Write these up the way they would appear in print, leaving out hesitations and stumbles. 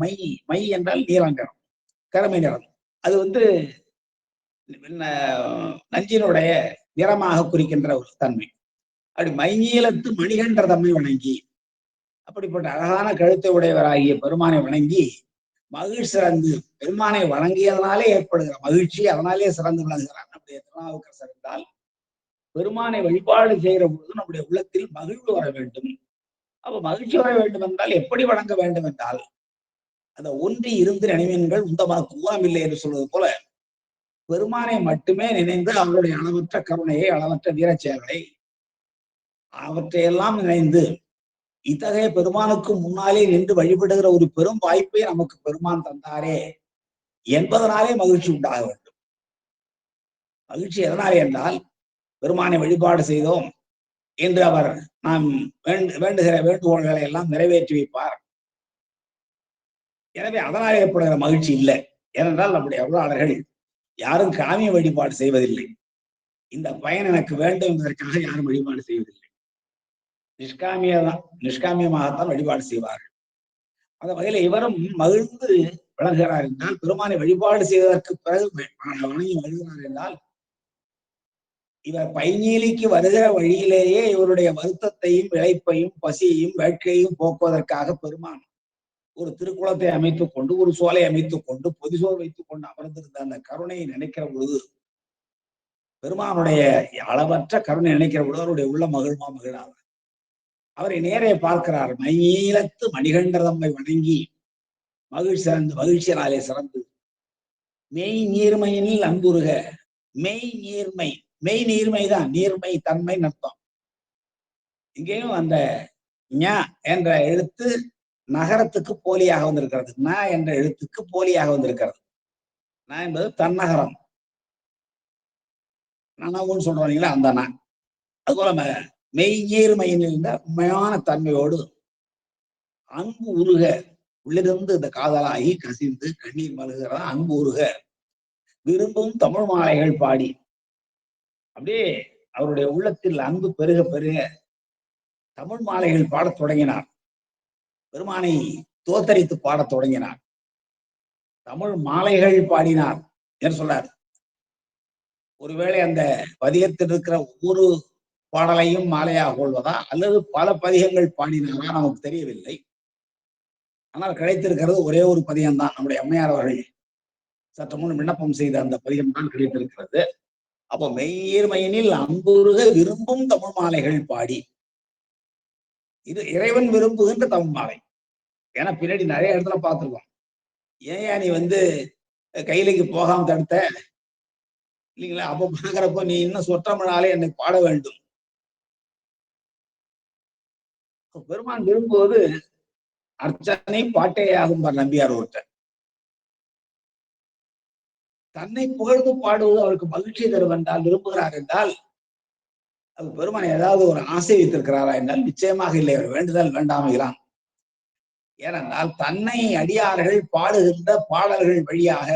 மைஞீலத்து my என்றால் நீலங்கரம், கருமை நிறம். அது நஞ்சினுடைய நிறமாக குறிக்கின்ற ஒரு தன்மை. அப்படி மைஞீலத்து மணிகண்ட தம்மை வணங்கி, அப்படிப்பட்ட அழகான கழுத்தை உடையவராகிய பெருமானை வணங்கி மகிழ் சிறந்து, பெருமானை வணங்கியதனாலே ஏற்படுகிற மகிழ்ச்சி, அதனாலே சிறந்து விளங்குகிறார் நம்முடைய திருநாவுக்கரசர் என்றால், பெருமானை வழிபாடு செய்கிற பொழுது நம்முடைய உள்ளத்தில் மகிழ்வு வர வேண்டும். அப்ப மகிழ்ச்சி வர வேண்டும் என்றால் எப்படி வணங்க வேண்டும் என்றால், அந்த ஒன்றி இருந்து நினைவீன்கள் உந்தமனக்கு ஊனமில்லை என்று சொல்வது போல, பெருமானை மட்டுமே நினைந்து அவருடைய அளவற்ற கருணையை, அளவற்ற வீரச்செயல்களை, அவற்றையெல்லாம் நினைந்து இத்தகைய பெருமானுக்கு முன்னாலே நின்று வழிபடுகிற ஒரு பெரும் வாய்ப்பை நமக்கு பெருமான் தந்தாரே என்பதனாலே மகிழ்ச்சி உண்டாக வேண்டும். மகிழ்ச்சி எதனாலே என்றால், பெருமானை வழிபாடு செய்தோம் என்று அவர் நாம் வேண்டுகிற வேண்டுகோள்களை எல்லாம் நிறைவேற்றி வைப்பார். எனவே அதனால் ஏற்படுகிற மகிழ்ச்சி இல்லை. ஏனென்றால் நம்முடைய அருளாளர்கள் யாரும் காமிய வழிபாடு செய்வதில்லை. இந்த பயன் எனக்கு வேண்டும் என்பதற்காக யாரும் வழிபாடு செய்வதில்லை. நிஷ்காமியமாகத்தான் வழிபாடு செய்வார்கள். அந்த வகையில இவரும் மகிழ்ந்து விளங்குகிறார் என்றால், பெருமானை வழிபாடு செய்வதற்கு பிறகு வணங்கி மகிழ்கிறார் என்றால், இவர் பைநீலிக்கு வருகிற வழியிலேயே இவருடைய வருத்தத்தையும் இழைப்பையும் பசியையும் வேட்கையையும் போக்குவதற்காக பெருமான் ஒரு திருக்குளத்தை அமைத்துக் கொண்டு, ஒரு சோலை அமைத்துக் கொண்டு, பொதிசோர் வைத்துக் கொண்டு அமர்ந்திருந்த அந்த கருணையை நினைக்கிற பொழுது, பெருமானுடைய அளவற்ற கருணை நினைக்கிற பொழுது அவருடைய உள்ள மகிழார். அவரை நேரே பார்க்கிறார். மைநீலத்து மணிகண்ட தம்மை வணங்கி மகிழ்ச்சியினாலே சிறந்து, மெய் நீர்மையினில் அன்புருக. மெய் நீர்மை, மெய் நீர்மைதான், நீர்மை தன்மை அர்த்தம். இங்கேயும் அந்த ஞ என்ற எழுத்து நகரத்துக்கு போலியாக வந்திருக்கிறது. ந என்ற எழுத்துக்கு போலியாக வந்திருக்கிறது. ந என்பது தன்னகரம், நனவுன்னு சொல்றீங்களா, அந்த ந. அதுபோல மெய் நீர்மையின் இருந்த உண்மையான தன்மையோடு அன்பு உருக, உள்ளிருந்து இந்த காதலாகி கசிந்து கண்ணீர் மல்கிறதா அன்பு உருக விரும்பும் தமிழ் மாலைகள் பாடி, அப்படியே அவருடைய உள்ளத்தில் அன்பு பெருக பெருக தமிழ் மாலைகள் பாடத் தொடங்கினார். பெருமானை தோத்தரித்து பாடத் தொடங்கினார். தமிழ் மாலைகள் பாடினார் என்று சொல்றார். ஒருவேளை அந்த பதிகத்தில் இருக்கிற ஒவ்வொரு பாடலையும் மாலையாக கொள்வதா அல்லது பல பதிகங்கள் பாடினாரா நமக்கு தெரியவில்லை. ஆனால் கிடைத்திருக்கிறது ஒரே ஒரு பதிகம்தான். நம்முடைய அம்மையார் அவர்கள் சற்று முன் விண்ணப்பம் செய்த அந்த பதிகம் தான் கிடைத்திருக்கிறது. அப்போ மெய்யீர்மையினில் அன்புருக விரும்பும் தமிழ் மாலைகள் பாடி, இது இறைவன் விரும்புகின்ற தமிழ் மாலை. ஏன்னா பின்னாடி நிறைய இடத்துல பார்த்துருக்கோம். ஏன் நீ கையிலைக்கு போகாம தடுத்த இல்லைங்களா? அப்ப பாக்குறப்போ நீ இன்னும் சொற்றமிழாலே என்னை பாட வேண்டும். பெருமான் விரும்புவது அர்ச்சனை பாட்டையாகும் நம்பியார் ஒருத்தர். தன்னை புகழ்ந்து பாடுவது அவருக்கு மகிழ்ச்சி தரும் என்றால், விரும்புகிறார் என்றால், அது பெருமான் ஏதாவது ஒரு ஆசை வைத்திருக்கிறாரா என்றால் நிச்சயமாக இல்லை. அவர் வேண்டுதல் வேண்டாமைகிறான். ஏனென்றால் தன்னை அடியார்கள் பாடுகின்ற பாடல்கள் வழியாக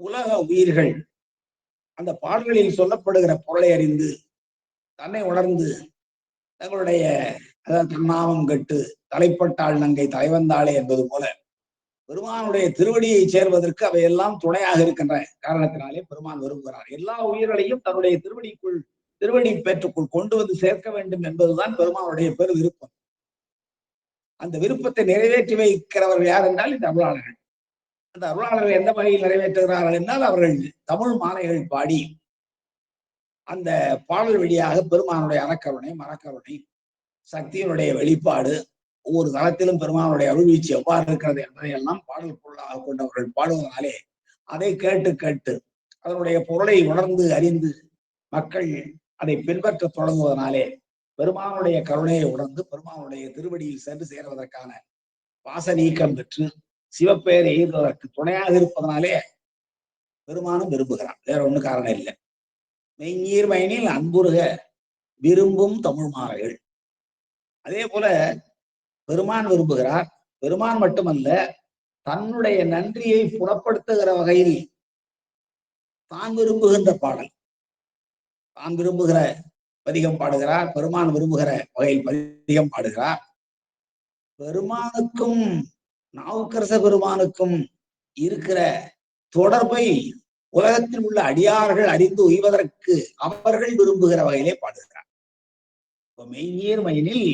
உலக உயிர்கள் அந்த பாடல்களில் சொல்லப்படுகிற பொருளை அறிந்து தன்னை உணர்ந்து தங்களுடைய தன்னாமம் கட்டு தலைப்பட்டாள் நங்கை தலைவந்தாளே என்பது போல பெருமானுடைய திருவடியை சேர்வதற்கு அவையெல்லாம் துணையாக இருக்கின்ற காரணத்தினாலே பெருமான் விரும்புகிறார். எல்லா உயிர்களையும் தன்னுடைய திருவடி பேற்றுக்குள் கொண்டு வந்து சேர்க்க வேண்டும் என்பதுதான் பெருமானுடைய பெரு விருப்பம். அந்த விருப்பத்தை நிறைவேற்றி வைக்கிறவர்கள் யார் என்றால் இந்த அருளாளர்கள். அந்த அருளாளர்கள் எந்த வகையில் நிறைவேற்றுகிறார்கள் என்றால், அவர்கள் தமிழ் மாலைகள் பாடி அந்த பாடல் வழியாக பெருமானுடைய அறக்கருணை, மரக்கருணை, சக்தியினுடைய வெளிப்பாடு, ஒவ்வொரு தளத்திலும் பெருமானுடைய அருள்வீச்சு எவ்வாறு இருக்கிறது என்பதை எல்லாம் பாடல் பொருளாக கொண்டவர்கள் பாடுவதனாலே அதை கேட்டு கேட்டு அதனுடைய பொருளை உணர்ந்து அறிந்து மக்கள் அதை பின்பற்ற தொடங்குவதனாலே பெருமானுடைய கருணையை உணர்ந்து பெருமானுடைய திருவடியில் சென்று சேர்வதற்கான பாச நீக்கம் பெற்று சிவப்பெயரை எய்துவதற்கு துணையாக இருப்பதனாலே பெருமானும் விரும்புகிறான். வேற ஒண்ணு காரணம் இல்லை. மெய்நீர்மையினில் அன்புருக விரும்பும் தமிழ் மாலைகள். அதே போல பெருமான் விரும்புகிறார். பெருமான் மட்டுமல்ல, தன்னுடைய நன்றியை புலப்படுத்துகிற வகையில் தான் விரும்புகின்ற பாடல், தான் விரும்புகிற பதிகம் பாடுகிறார். பெருமான் விரும்புகிற வகையில் பதிகம் பாடுகிறார். பெருமானுக்கும் நாவுக்கரச பெருமானுக்கும் இருக்கிற தொடர்பை உலகத்தில் உள்ள அடியார்கள் அறிந்து உய்வதற்கு அவர்கள் விரும்புகிற வகையிலே பாடுகிறார். மெய்நீர் மயினில்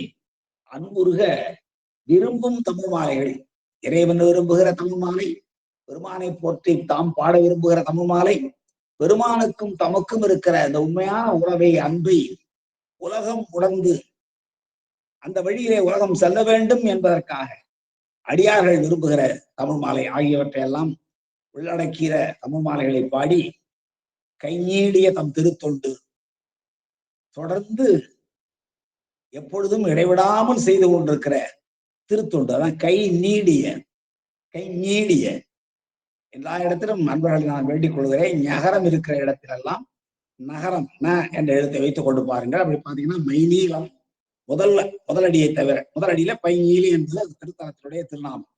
அன்புருக விரும்பும் தமிழ் மாலைகள், இறைவன் விரும்புகிற தமிழ் மாலை, பெருமானை போற்றி தாம் பாட விரும்புகிற தமிழ் மாலை, பெருமானுக்கும் தமக்கும் இருக்கிற அந்த உண்மையான உறவை, அன்பை உலகம் உணர்ந்து அந்த வழியிலே உலகம் செல்ல வேண்டும் என்பதற்காக அடியார்கள் விரும்புகிற தமிழ் மாலை ஆகியவற்றை எல்லாம் உள்ளடக்கிற தமிழ் மாலைகளை பாடி கைநீடிய தம் திருத்தொண்டு தொடர்ந்து எப்பொழுதும் இடைவிடாமல் செய்து கொண்டிருக்கிற திருத்தொண்டு. அதான் கை நீடிய எல்லா இடத்திலும் நண்பர்களை நான் வேண்டிக் கொள்கிறேன். நகரம் இருக்கிற இடத்திலெல்லாம் நகரம் ந என்ற எழுத்தை வைத்துக் கொண்டு பாருங்கள். அப்படி பாத்தீங்கன்னா மைநீளம் முதலடியை தவிர, முதலடியில பைநீலி என்பது அது திருத்தலத்தினுடைய திருநாமம்,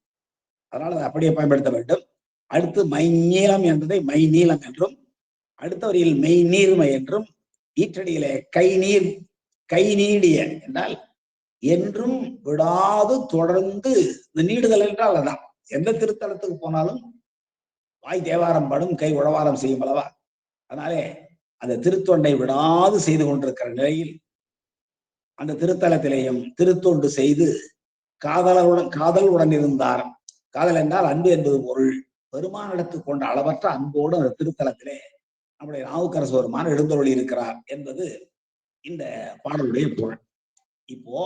அதனால அதை அப்படியே பயன்படுத்த வேண்டும். அடுத்து மைநீளம் என்பதை மைநீளம் என்றும், அடுத்த வரியில் மெய் நீர்மை என்றும், ஈற்றடியிலே கை நீடிய என்றால் என்றும் விடாது தொடர்ந்து. இந்த நீடுதல் என்றால் அதான், எந்த திருத்தலத்துக்கு போனாலும் வாய் தேவாரம் பாடும், கை உழவாரம் செய்யும் அல்லவா. அதனாலே அந்த திருத்தொண்டை விடாது செய்து கொண்டிருக்கிற நிலையில் அந்த திருத்தலத்திலேயும் திருத்தொண்டு செய்து காதல் உடன் இருந்தார். காதல் என்றால் அன்பு என்பது பொருள். பெருமானிடத்து கொண்ட அளவற்ற அன்போடு அந்த திருத்தலத்திலே நம்முடைய நாவுக்கரசு பெருமான் எழுந்தருளி இருக்கிறார் என்பது இந்த பாடலுடைய பொருள். இப்போ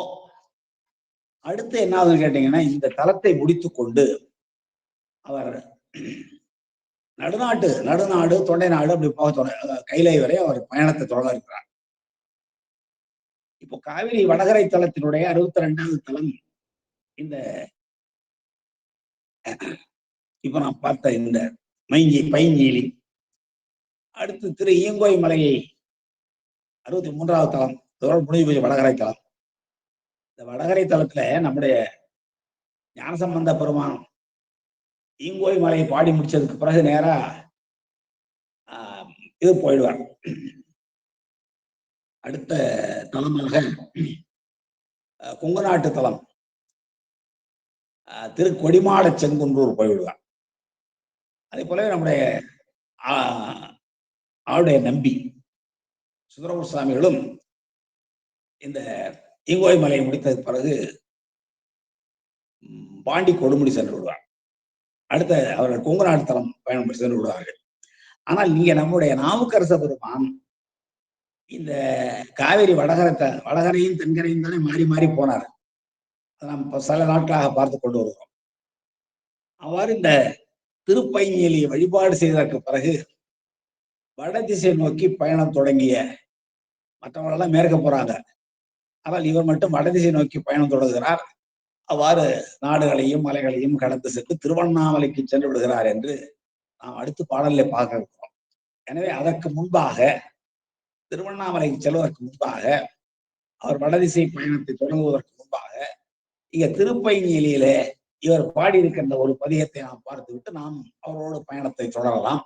அடுத்து என்ன ஆகுதுன்னு கேட்டீங்கன்னா, இந்த தலத்தை முடித்துக் கொண்டு அவர் நடுநாடு தொண்டை நாடு அப்படி போக கைலை வரை அவர் பயணத்தை தொடங்க இருக்கிறார். இப்போ காவிரி வடகரை தலத்தினுடைய 62வது தலம் இந்த இப்ப நான் பார்த்த இந்த பைஞ்சீலி. அடுத்து திரு ஈங்கோய் மலையை 63வது தலம், இதோடு முடிவு போய் வடகரை தலம். இந்த வடகரை தலத்துல நம்முடைய ஞானசம்பந்த பெருமான் ஈங்கோய் மலையை பாடி முடிச்சதுக்கு பிறகு நேரா இது போயிடுவார். அடுத்த தலமாக கொங்கு நாட்டு தலம் திரு கொடிமாட செங்குன்றூர் போய்விடுவார். அதே போல நம்முடைய ஆளுடைய நம்பி சுந்தரமூர் சுவாமிகளும் இந்த ஈங்கோய் மலையை முடித்ததுக்கு பிறகு பாண்டி கொடுமுடி சென்று விடுவார். அடுத்த அவர்கள் கொங்கு நாட்டு தலம் பயணம் சென்று விடுவார்கள். ஆனால் இங்க நம்முடைய நாவுக்கரச பெருமான் இந்த காவிரி வடகரையும் தென்கரையும் தானே மாறி மாறி போனார். நம்ம சில நாட்களாக பார்த்து கொண்டு வருகிறோம். அவ்வாறு இந்த திருப்பைஞலியை வழிபாடு செய்ததற்கு பிறகு வடதிசை நோக்கி பயணம் தொடங்கிய மற்றவர்களெல்லாம் மேற்க போறாங்க. ஆனால் இவர் மட்டும் வடதிசை நோக்கி பயணம் தொடங்குகிறார். அவ்வாறு நாடுகளையும் மலைகளையும் கடந்து சென்று திருவண்ணாமலைக்கு சென்று விடுகிறார் என்று நாம் அடுத்த பாடலிலே பார்க்க இருக்கிறோம். எனவே அதற்கு முன்பாக, திருவண்ணாமலைக்கு செல்வதற்கு முன்பாக, அவர் வடதிசை பயணத்தை தொடங்குவதற்கு முன்பாக இங்க திருப்பைஞலியிலே இவர் பாடியிருக்கின்ற ஒரு பதிகத்தை நாம் பார்த்துவிட்டு நாம் அவரோடு பயணத்தை தொடரலாம்.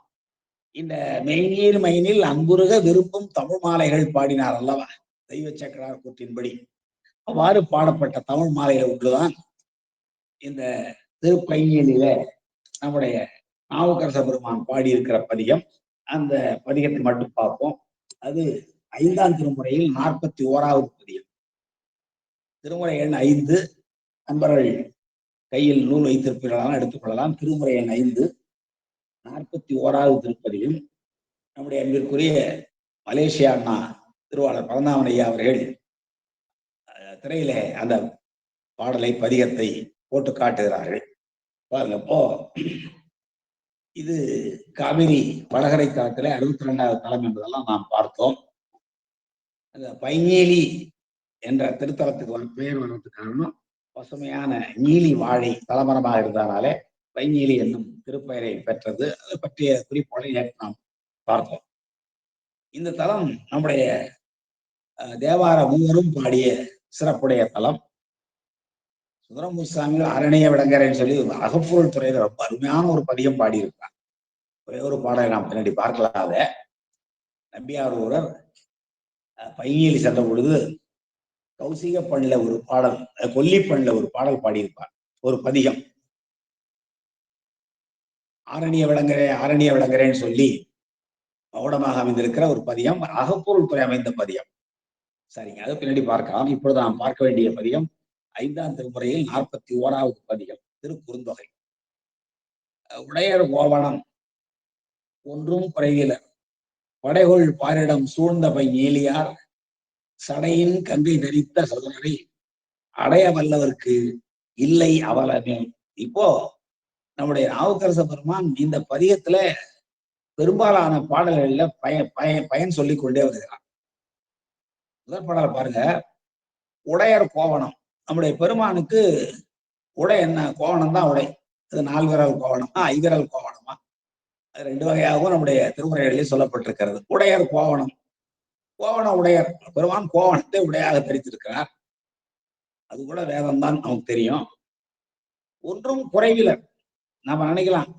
இந்த மெய்நீர் மயினில் அன்புருக விரும்பும் தமிழ் மாலைகள் பாடினார் அல்லவா தெய்வ சக்கரார் கூற்றின்படி. அவ்வாறு பாடப்பட்ட தமிழ் மாலைகள் ஒன்றுதான் இந்த திருப்பைஞலியில நம்முடைய நாவுக்கரச பெருமான் பாடியிருக்கிற பதிகம். அந்த பதிகத்தை மட்டும் பார்ப்போம். அது 5ஆம் திருமுறையில் 41வது பதிகம். திருமுறை எண் 5 நண்பர்கள் கையில் நூல் வைத்திருப்பீர்களான எடுத்துக்கொள்ளலாம். திருமுறை எண் 5 41வது திருப்பதியும் நம்முடைய அன்பிற்குரிய மலேசியா அண்ணா திருவாளர் பரந்தாமன் ஐயா அவர்கள் திரையில அந்த பாடலை பதிகத்தை போட்டு காட்டுகிறார்கள். பாருங்க. அப்போ இது காவிரி வடகரை தலத்திலே 62வது தலம் என்பதெல்லாம் நாம் பார்த்தோம். அந்த பைஞேலி என்ற திருத்தலத்துக்கு பெயர் வர்றதுக்கு காரணம் பசுமையான நீலி வாழை தலமரமாக இருந்தனாலே பைஞேலி என்னும் திருப்பெயரை பெற்றது. அதை பற்றிய குறிப்புகளை நேற்று நாம் பார்த்தோம். இந்த தலம் நம்முடைய தேவார மூவரும் பாடிய சிறப்புடைய தலம். சுந்தரமூர் சுவாமிகள் அரணைய விடங்கரைன்னு சொல்லி அகப்பொருள் துறையில ரொம்ப அருமையான ஒரு பதியம் பாடியிருக்கிறார். ஒரே ஒரு பாடலை நாம் பின்னாடி பார்க்கலாத. நம்பியார் ஒருவர் பைஞேலி சென்ற பொழுது கௌசிக பண்ணில ஒரு பாடல், கொல்லிப்பண்ணில ஒரு பாடல் பாடியிருப்பார், ஒரு பதிகம். ஆரணிய விளங்குறேன்னு சொல்லி மௌனமாக அமைந்திருக்கிற ஒரு பதியம், அகப்பொருள் துறை அமைந்த பதியம். சரிங்க, அது பின்னாடி பார்க்கலாம். இப்பொழுது நாம் பார்க்க வேண்டிய பதியம் 5ஆம் திருமுறையில் 41வது பதியம், திருக்குறுந்தொகை. உடையர் கோவணம் ஒன்றும் குறைவிலர், படைகொள் பாரிடம் சூழ்ந்த பை நீலியார், சடையின் கங்கை தரித்த சதுரரை அடைய வல்லவர்க்கு இல்லை அவலமே. இப்போ நம்முடைய நாவுக்கரச பெருமான் இந்த பதியத்துல பெரும்பாலான பாடல்கள்ல பயன் சொல்லிக் கொண்டே வருகிறார். முதல் பாடல் பாருங்க, உடையர் கோவணம். நம்முடைய பெருமானுக்கு உடை என்ன? கோவணம் தான் உடை. அது 4 விரல் கோவணமா 5 விரல் கோவணமா? அது 2 வகையாகவும் நம்முடைய திருமுறைகளில் சொல்லப்பட்டிருக்கிறது. உடையர் கோவணம், கோவண உடையர். பெருமான் கோவணத்தை உடையாக தரித்திருக்கிறார். அது கூட வேதம் தான், நமக்கு தெரியும். ஒன்றும் குறைவிலர். நாம நினைக்கலாம்,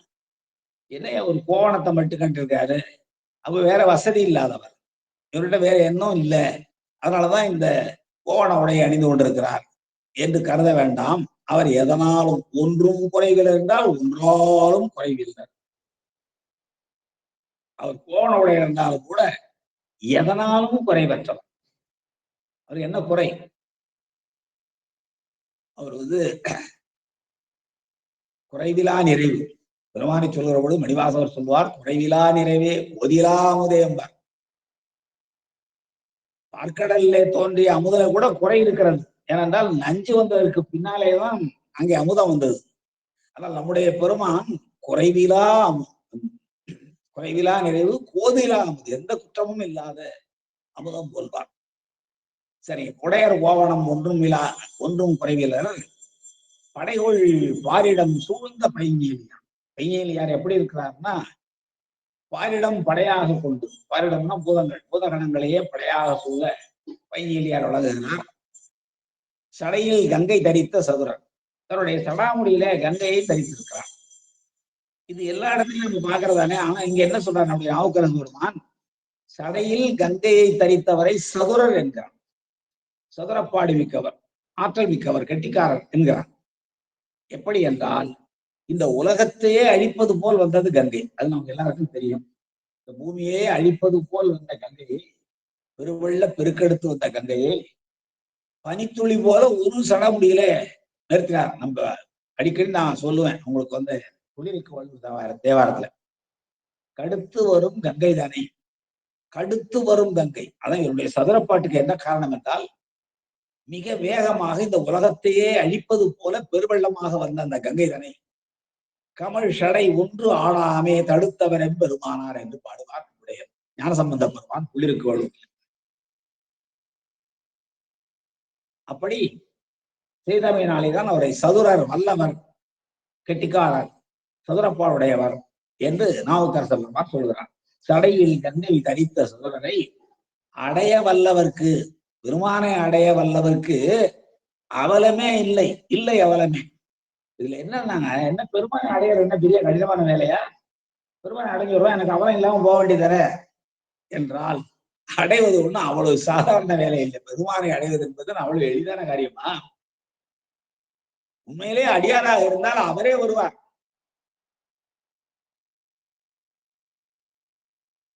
என்னைய ஒரு கோவணத்தை மட்டும் கண்டிருக்காரு, அப்ப வேற வசதி இல்லாதவர், இவர்கிட்ட வேற எண்ணம் இல்லை, அதனாலதான் இந்த கோவண உடையை அணிந்து கொண்டிருக்கிறார் என்று கருத வேண்டாம். அவர் எதனாலும் ஒன்றும் குறைவில் என்றால் ஒன்றாலும் குறைவில்லை. அவர் கோவண உடை இருந்தாலும் கூட எதனாலும் குறைவற்றவர். அவர் என்ன குறை? அவர் குறைவிலா நிறைவு. பெருமானை சொல்கிற பொழுது மணிவாசகர் சொல்வார், குறைவிலா நிறைவே ஒதிலா அமுதே என்பார். பார்க்கடல்ல தோன்றிய அமுதல கூட குறை இருக்கிறது. ஏனென்றால் நஞ்சு வந்ததற்கு பின்னாலேதான் அங்கே அமுதம் வந்தது. ஆனால் நம்முடைய பெருமான் குறைவிலா நிறைவு கோதிலா அமுது, எந்த குற்றமும் இல்லாத அமுதம் போல்வார். சரி, உடையர் கோவணம் ஒன்றும் குறைவிலர், படைகொள் பாரிடம் சூழ்ந்த பைங்கேலியார். பைங்கேலியார் எப்படி இருக்கிறார்னா, பாரிடம் படையாக கொண்டு, பாரிடம்னா பூதங்கள், பூதகணங்களையே படையாக சூழ பைங்கேலியார் வழங்குகிறார். சடையில் கங்கை தரித்த சதுரன், தன்னுடைய சடாமுடியில கங்கையை தரித்திருக்கிறார். இது எல்லா இடத்துலயும் நம்ம பாக்குறதானே. ஆனா இங்க என்ன சொல்றாரு நம்முடைய நாவுக்கரசு பெருமான்? சடையில் கங்கையை தரித்தவரை சதுரர் என்கிறார். சதுரப்பாடி மிக்கவர், ஆற்றல் மிக்கவர், கெட்டிக்காரர் என்கிறார். எப்படி என்றால், இந்த உலகத்தையே அழிப்பது போல் வந்தது கங்கை. அது நமக்கு எல்லாருக்கும் தெரியும். இந்த பூமியே அழிப்பது போல் வந்த கங்கையை, பெருவெள்ள பெருக்கெடுத்து வந்த கங்கையை பனித்துளி போல ஒரு சடமுடியில நிறுத்தினார். நம்ம அடிக்கடி நான் சொல்லுவேன் உங்களுக்கு, குளிருக்கு வள்ளுவர் தேவாரத்துல கடுத்து வரும் கங்கை தானே, கடுத்து வரும் கங்கை. அதான் என்னுடைய சதுரப்பாட்டுக்கு என்ன காரணம் என்றால், மிக வேகமாக இந்த உலகத்தையே அழிப்பது போல பெருவெள்ளமாக வந்த அந்த கங்கை தானே, கமல் ஷடை ஒன்று ஆடாமே தடுத்தவர் பெருமானார் என்று பாடுவார் நம்முடைய ஞானசம்பந்த பெருமான் குளிருக்கு வள்ளுவர். அப்படி செய்தமையினாலேதான் அவரை சதுரர், வல்லவர், கெட்டிக்காரர், சதுரப்பாடுடையவர் என்று நாவுக்கரச பெருமான் சொல்கிறார். சடையில் கங்கை தரித்த சதுரரை அடைய வல்லவர்க்கு, பெருமானை அடைய வல்லவர்க்கு அவலமே இல்லை, இல்லை அவலமே. இதுல என்னன்னாங்க, என்ன பெருமானை அடையிற என்ன பெரிய கடினமான வேலையா? பெருமானை அடைஞ்சிடுறோம், எனக்கு அவலம் இல்லாம போக வேண்டியதானே என்றால், அடைவது ஒண்ணும் அவ்வளவு சாதாரண வேலை இல்லை. பெருமானை அடைவது என்பது அவ்வளவு எளிதான காரியமா? உண்மையிலே அடியாராக இருந்தால் அவரே வருவார்.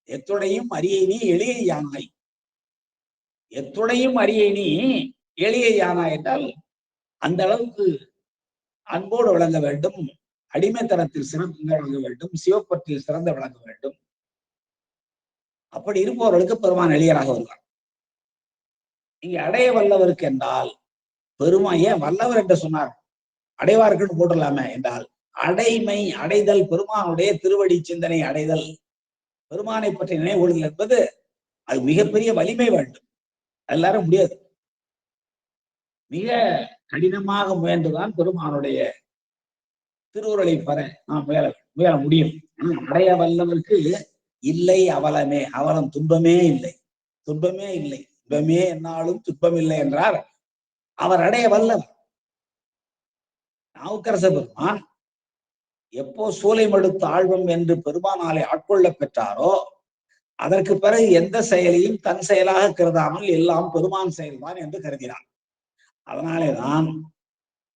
எத்துடையும் அரியை நீ எளிய யானாய், எத்துடையும் அரியை நீ எளிய யானாய் என்றால் அந்த அளவுக்கு அன்போடு விளங்க வேண்டும், அடிமைத்தனத்தில் சிறந்து விளங்க வேண்டும், சிவப்பற்றில் சிறந்து விளங்க வேண்டும். அப்படி இருப்பவர்களுக்கு பெருமான் எளியராக வருவார். இங்க அடைய வல்லவருக்கு என்றால், பெருமான் ஏன் வல்லவர் என்று சொன்னார்? அடைவார்க்குன்னு போட்டுடலாமே என்றால், அடைமை, அடைதல், பெருமானுடைய திருவடி சிந்தனை அடைதல், பெருமானை பற்றி நினைவுகொள்ளுதல் என்பது அது மிகப்பெரிய வலிமை வேண்டும். எல்லாரும் முடியாது. மிக கடினமாக முயன்றுதான் பெருமானுடைய திருவுருளை பெற நாம் முயல முடியும். அடைய வல்லவருக்கு இல்லை அவலமே, அவலம் துன்பமே இல்லை, துன்பமே இல்லை, துன்பமே என்னாலும் துன்பம் இல்லை என்றார். அவர் அடைய வல்லவர். நாவுக்கரச பெருமான் எப்போ சூலை மடுத்து ஆழ்வம் என்று பெருமானாலே ஆட்கொள்ள பெற்றாரோ, அதற்கு பிறகு எந்த செயலையும் தன் செயலாக கருதாமல் எல்லாம் பெருமான் செயல்தான் என்று கருதினார். அதனாலேதான்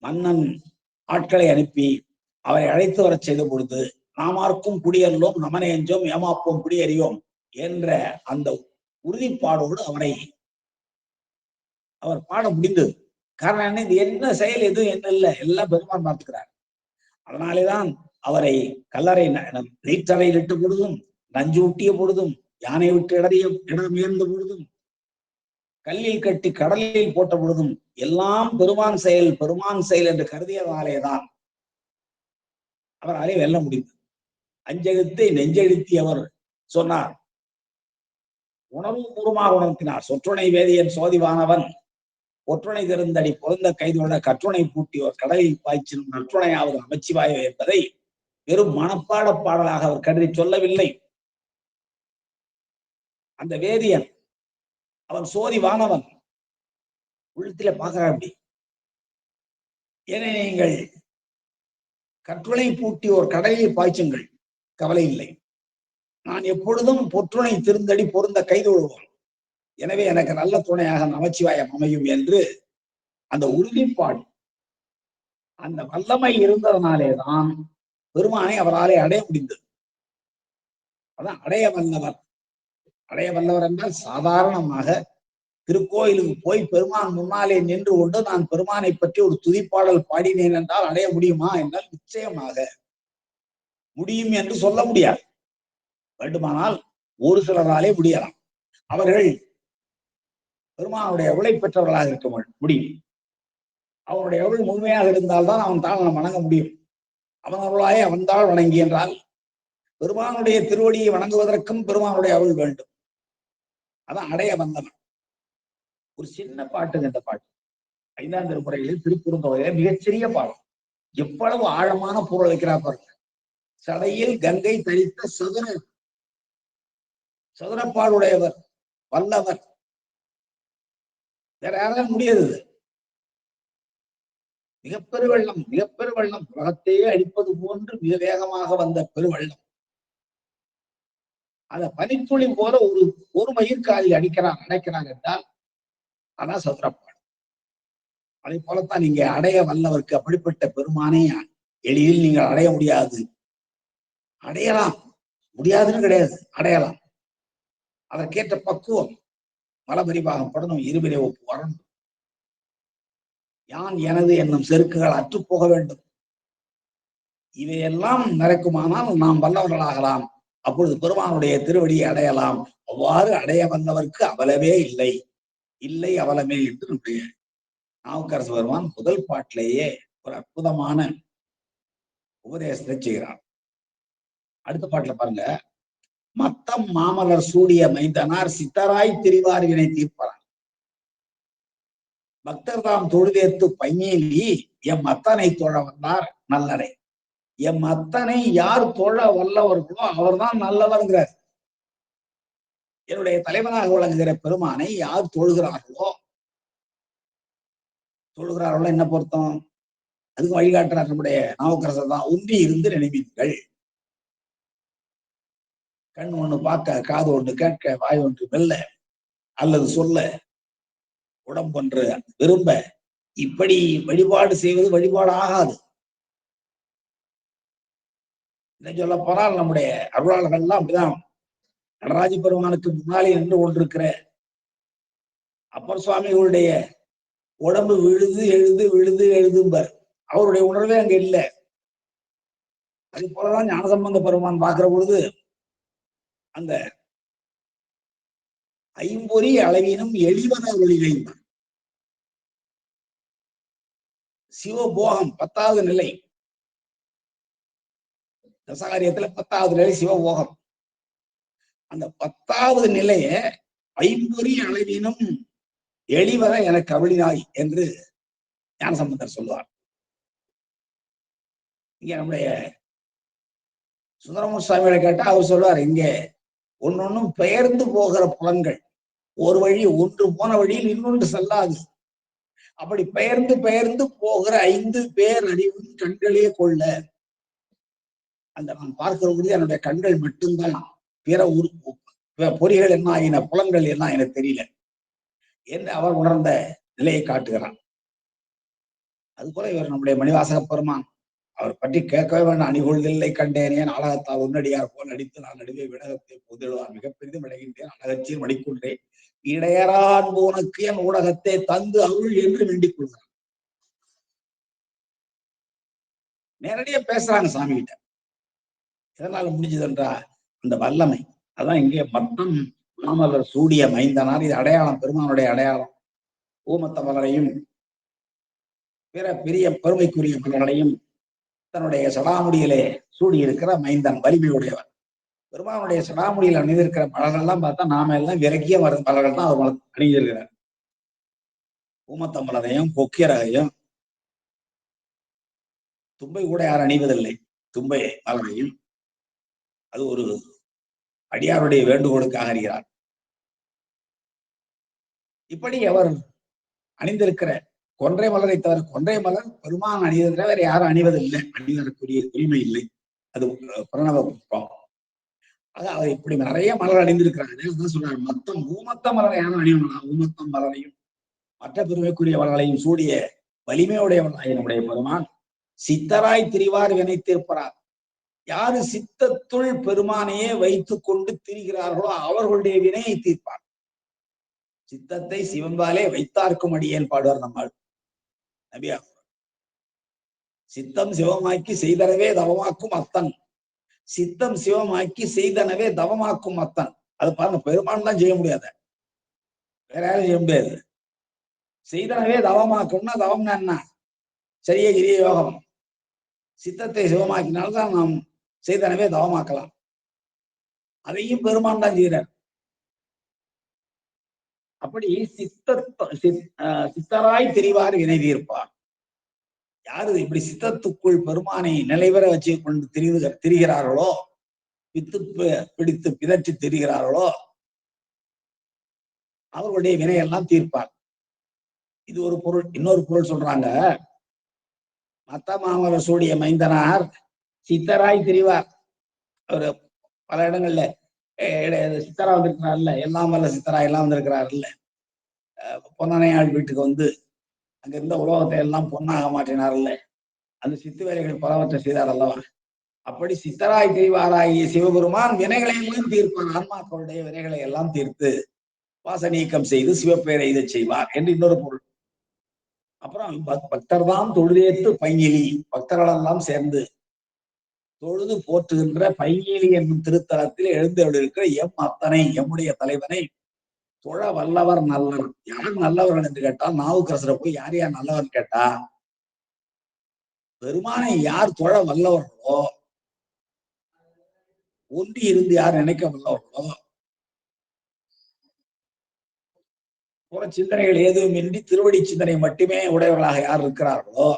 மன்னன் ஆட்களை அனுப்பி அவரை அழைத்து வரச் செய்த பொழுது நாமார்க்கும் குடியல்லோம் நமனேஞ்சோம் ஏமாப்போம் குடியறியோம் என்ற அந்த உறுதிப்பாடோடு அவர் பாட முடிந்தது. காரணம் என்ன? இது என்ன செயல் எதுவும் என்ன இல்லை, எல்லாம் பெருமான் பார்த்துக்கிறார். அதனாலேதான் அவரை கல்லறை நீற்றறையில் இட்ட பொழுதும், நஞ்சு ஊட்டிய பொழுதும், யானை விட்டு இடமுயர்ந்த பொழுதும், கல்லில் கட்டி கடலில் போட்ட பொழுதும் எல்லாம் பெருமான் செயல் என்று கருதியதாலேதான் அவராலே வெல்ல முடிந்தது. அஞ்செழுத்தை நெஞ்செழுத்தி அவர் சொன்னார். உணர்வு பூர்வமாக உணர்த்தினார். சொற்றுணை வேதியன் சோதிவானவன் ஒற்றுணை திருந்தடி பொருந்த கைதுள்ள கற்றுணை பூட்டியோர் கடலில் பாய்ச்சினும் நற்றுணையாவது அமைச்சிவாயோ என்பதை வெறும் மனப்பாட பாடலாக அவர் கருதி சொல்லவில்லை. அந்த வேதியன் அவன் சோதிவானவன் உள்ளத்தில பார்க்கிறார். அப்படி ஏன்னா நீங்கள் கற்றுணை பூட்டி ஒரு கடலில் பாய்ச்சுங்கள், கவலை இல்லை. நான் எப்பொழுதும் பொற்றுணை திருந்தடி பொருந்த கைது விடுவோம். எனவே எனக்கு நல்ல துணையாக நமச்சிவாயம் அமையும் என்று அந்த உறுதிப்பாடு, அந்த வல்லமை இருந்ததனாலேதான் பெருமானை அவராலே அடைய முடிந்தது. அதான் அடைய வல்லவர். அடைய வல்லவர் என்றால் சாதாரணமாக திருக்கோயிலுக்கு போய் பெருமான் முன்னாலே நின்று கொண்டு நான் பெருமானை பற்றி ஒரு துதிப்பாடல் பாடினேன் என்றால் அடைய முடியுமா என்றால் நிச்சயமாக முடியும் என்று சொல்ல முடியாது. வேண்டுமானால் ஒரு சிலராலே முடியலாம். அவர்கள் பெருமானுடைய அருளை பெற்றவர்களாக இருக்க முடியும். அவனுடைய அருள் முழுமையாக இருந்தால்தான் அவன் தான் வணங்க முடியும். அவன் அருளாயே அவன்தான் வணங்கி என்றால் பெருமானுடைய திருவடியை வணங்குவதற்கும் பெருமானுடைய அருள் வேண்டும். அதான் அடைய வந்தவன். ஒரு சின்ன பாட்டு, இந்த பாட்டு 5ஆம் திருமுறைகளில் திருக்குறுந்தொகையில மிகச்சிறிய பாடம். எவ்வளவு ஆழமான பொருள் வைக்கிறா பாருங்க. சடையில் கங்கை தரித்த சதுரப்பாடுடையவர், வல்லவர். வேற யாராலும் முடியாது. மிகப்பெருவெள்ளம் உலகத்தையே அடிப்பது போன்று மிக வேகமாக வந்த பெருவெள்ளம். அத பனித்துளி போல ஒரு மயிர்காலில் அடைக்கிறாங்க என்றால் அதான் சதுரப்பாடு. அதை போலத்தான் நீங்க அடைய வல்லவர்க்கு அப்படிப்பட்ட பெருமானே எளிதில் நீங்கள் அடைய முடியாது. அடையலாம், முடியாதுன்னு கிடையாது, அடையலாம். அதற்கேற்ற பக்குவம் மலபரிபாகப்படணும். இருவினை ஒப்பு வரணும். யான் எனது என்னும் செருக்குகள் அற்று போக வேண்டும். இவையெல்லாம் நடக்குமானால் நாம் வல்லவர்களாகலாம். அப்பொழுது பெருமானுடைய திருவடியை அடையலாம். அவ்வாறு அடைய வந்தவர்க்கு அவலமே இல்லை, இல்லை அவலமே என்று நம்முடைய நாவுக்கரசு பெருமான் முதல் பாட்டிலேயே ஒரு அற்புதமான உபதேசத்தை செய்கிறார். அடுத்த பாட்டுல பாருங்க. மத்தம் மாமலர் சூடிய மைந்தனார் சித்தராய் திரிவார் வினை தீர்ப்பார். பக்தர் தாம் தொழுதேத்து பையேலி எம் அத்தனை தொழ வந்தார் நல்லரை. எம் அத்தனை யார் தொழ வல்லவர்களோ அவர்தான் நல்லவர்ங்கிறார். என்னுடைய தலைவனாக விளங்குகிற பெருமானை யார் தொழுகிறார்களோ என்ன பொருத்தம்? அதுக்கு வழிகாட்டுறார் நம்முடைய நாவுக்கரசர் தான். ஒன்றி இருந்து நினைவீர்கள். கண் ஒண்ணு பார்க்க, காது ஒன்று கேட்க, வாய் ஒன்று மெல்ல அல்லது சொல்ல, உடம்பொன்று விரும்ப, இப்படி வழிபாடு செய்வது வழிபாடு ஆகாது. என்ன சொல்ல போனால் நம்முடைய அருளாளர்கள்லாம் அப்படிதான். நடராஜ பெருமானுக்கு முன்னாலே நின்று கொண்டிருக்கிற அப்பர் சுவாமிகளுடைய உடம்பு விழுது எழுதும்பர். அவருடைய உணர்வே அங்க இல்லை. அது போலதான் ஞானசம்பந்த பெருமான் பார்க்கிற பொழுது அந்த ஐம்பொறி அளவினும் எளிவன ஒளிவைந்தான். சிவபோகம் 10வது நிலை, தசகாரியத்துல 10வது நிலை சிவபோகம். அந்த 10வது நிலைய ஐம்பொறி அளவினும் எளிவர எனக்கு அருளினாய் என்று ஞானசம்பந்தர் சொல்லுவார். இங்க நம்முடைய சுந்தரமூர்த்தி சுவாமிகளை கேட்டா அவர் சொல்லுவார், இங்க ஒன்னொன்னும் பெயர்ந்து போகிற புலன்கள், ஒரு வழி ஒன்று போன வழியில் இன்னொன்று செல்லாது. அப்படி பெயர்ந்து போகிற 5 பேர் அறிவும் கண்களே கொள்ள. அந்த நான் பார்க்கிற பொழுது என்னுடைய கண்கள் மட்டும்தான், பிற பொறிகள் என்ன ஆகின, புலன்கள் என்ன எனக்கு தெரியல என்று அவர் உணர்ந்த நிலையை காட்டுகிறார். அது போல இவர் நம்முடைய மணிவாசக பெருமான் அவர் பற்றி கேட்கவே வேண்டாம். அணிகொள்தில்லை கண்டேனே நாடகத்தால் உன்னடியார் போல் நடித்து நான் நடுவே விடகத்தை பொதிடுவார் மிக பெரிதும் விளைகின்றேன் அழகச்சியில் மடிக்கொண்டேன் இடையரான் உனக்கு என் ஊடகத்தை தந்து அருள் என்று வேண்டிக் கொள்கிறார். நேரடியா பேசுறாங்க சாமி கிட்ட. எதனால முடிஞ்சதுன்றா அந்த வல்லமை. அதான் இங்கே மத்தம் மாமலர் சூடிய மைந்தனார். இது அடையாளம், பெருமானுடைய அடையாளம். ஊமத்த மலரையும் பிற பெரிய பெருமைக்குரிய மலர்களையும் தன்னுடைய சடாமுடியிலே சூடி இருக்கிற மைந்தன், வலிமையுடையவர். பெருமானுடைய சடாமுடியில் அணிந்திருக்கிற மலர்கள்லாம் பார்த்தா நாம எல்லாம் விரக்கிய மலர்கள் தான் அவர் அணிந்திருக்கிறார். ஊமத்த மலரையும் பொக்கியரையும், தும்பை கூட யாரும் அணிவதில்லை. தும்பை மலரையும் அது ஒரு அடியாருடைய வேண்டுகோளுக்காக அறிகிறார். இப்படி அவர் அணிந்திருக்கிற கொன்றை மலரை தவிர, கொன்றை மலர் பெருமான் அணிவதை வேற யாரும் அணிவதில்லை, அணிவதற்குரிய உரிமை இல்லை. அது பிரணவ புஷ்பம். அது அவர் இப்படி நிறைய மலர் அணிந்திருக்கிறாங்க. அதான் சொல்றாரு, மொத்தம் ஊமத்த மலரை யாரும் அணியணும். ஊமத்தம் மலரையும் மற்ற பெருமைக்குரிய மலர்களையும் சூடிய வலிமையுடையவனாய் நம்முடைய பெருமான் சித்தராய் திரிவார் வினைத்திருப்பார். யாரு சித்தத்துள் பெருமானையே வைத்துக் கொண்டு திரிகிறார்களோ அவர்களுடைய வினையை தீர்ப்பார். சித்தத்தை சிவன்பாலே வைத்தார்க்கும் அடியேன் பாடுவார் நம்மால் நபியா. சித்தம் சிவமாக்கி செய்தனவே தவமாக்கும் அத்தன். சித்தம் சிவமாக்கி செய்தனவே தவமாக்கும் அத்தன். அது பாருங்க, பெருமான் தான் செய்ய முடியாத, வேற யாரும் செய்ய முடியாது. செய்தனவே தவமாக்கும்னா தவம்னா என்ன? சரிய கிரிய யோகம். சித்தத்தை சிவமாக்கினால்தான் நாம் செய்தனவே தவமாக்கலாம். அதையும் பெருமான் தான் செய்கிறார். அப்படி சித்தராய் தெரிவார் வினை தீர்ப்பார். யாரு இப்படி சித்தத்துக்குள் பெருமானை நிலைவர வச்சு கொண்டு திரிகிறார்களோ, பித்து பிடித்து பிதற்றி திரிகிறார்களோ அவர்களுடைய வினையெல்லாம் தீர்ப்பார். இது ஒரு பொருள். இன்னொரு பொருள் சொல்றாங்க, மத்த மாமலர் சூடிய மைந்தனார் சித்தராய் திரிவார். அவரு பல இடங்கள்ல சித்தரா வந்திருக்கிறார்ல, எல்லாம் வல்ல சித்தரா எல்லாம் வந்திருக்கிறார்ல. பொன்னனையாள் வீட்டுக்கு வந்து அங்க இருந்த உலோகத்தை எல்லாம் பொன்னாக மாற்றினார்ல, அந்த சித்து வேலைகள் பலவற்றை செய்தார் அல்லவா. அப்படி சித்தராய் திரிவாராகிய சிவபெருமான் வினைகளை எல்லாம் தீர்ப்பார். ஆன்மாக்களுடைய வினைகளை எல்லாம் தீர்த்து வாச நீக்கம் செய்து சிவப்பேரை இதை செய்வார் என்று இன்னொரு பொருள். அப்புறம் பக்தர் தான் தொழுதேத்து பைங்கிலி, பக்தர்களெல்லாம் சேர்ந்து தொழுது போற்றுகின்ற பைங்கிலி என்னும் திருத்தலத்தில் எழுந்தருளிருக்கிற எம் அத்தனை, எம்முடைய தலைவனை தொழ வல்லவர் நல்லவர். யார் நல்லவர்கள் என்று கேட்டால், நாவுக்கரசரை போய் யார் யார் நல்லவர் கேட்டா, பெருமானை யார் தொழ வல்லவர்களோ, ஒன்றி இருந்து யார் நினைக்க வல்லவர்களோ, புற சிந்தனைகள் ஏதும் இன்றி திருவடி சிந்தனை மட்டுமே உடையவர்களாக யார் இருக்கிறார்களோ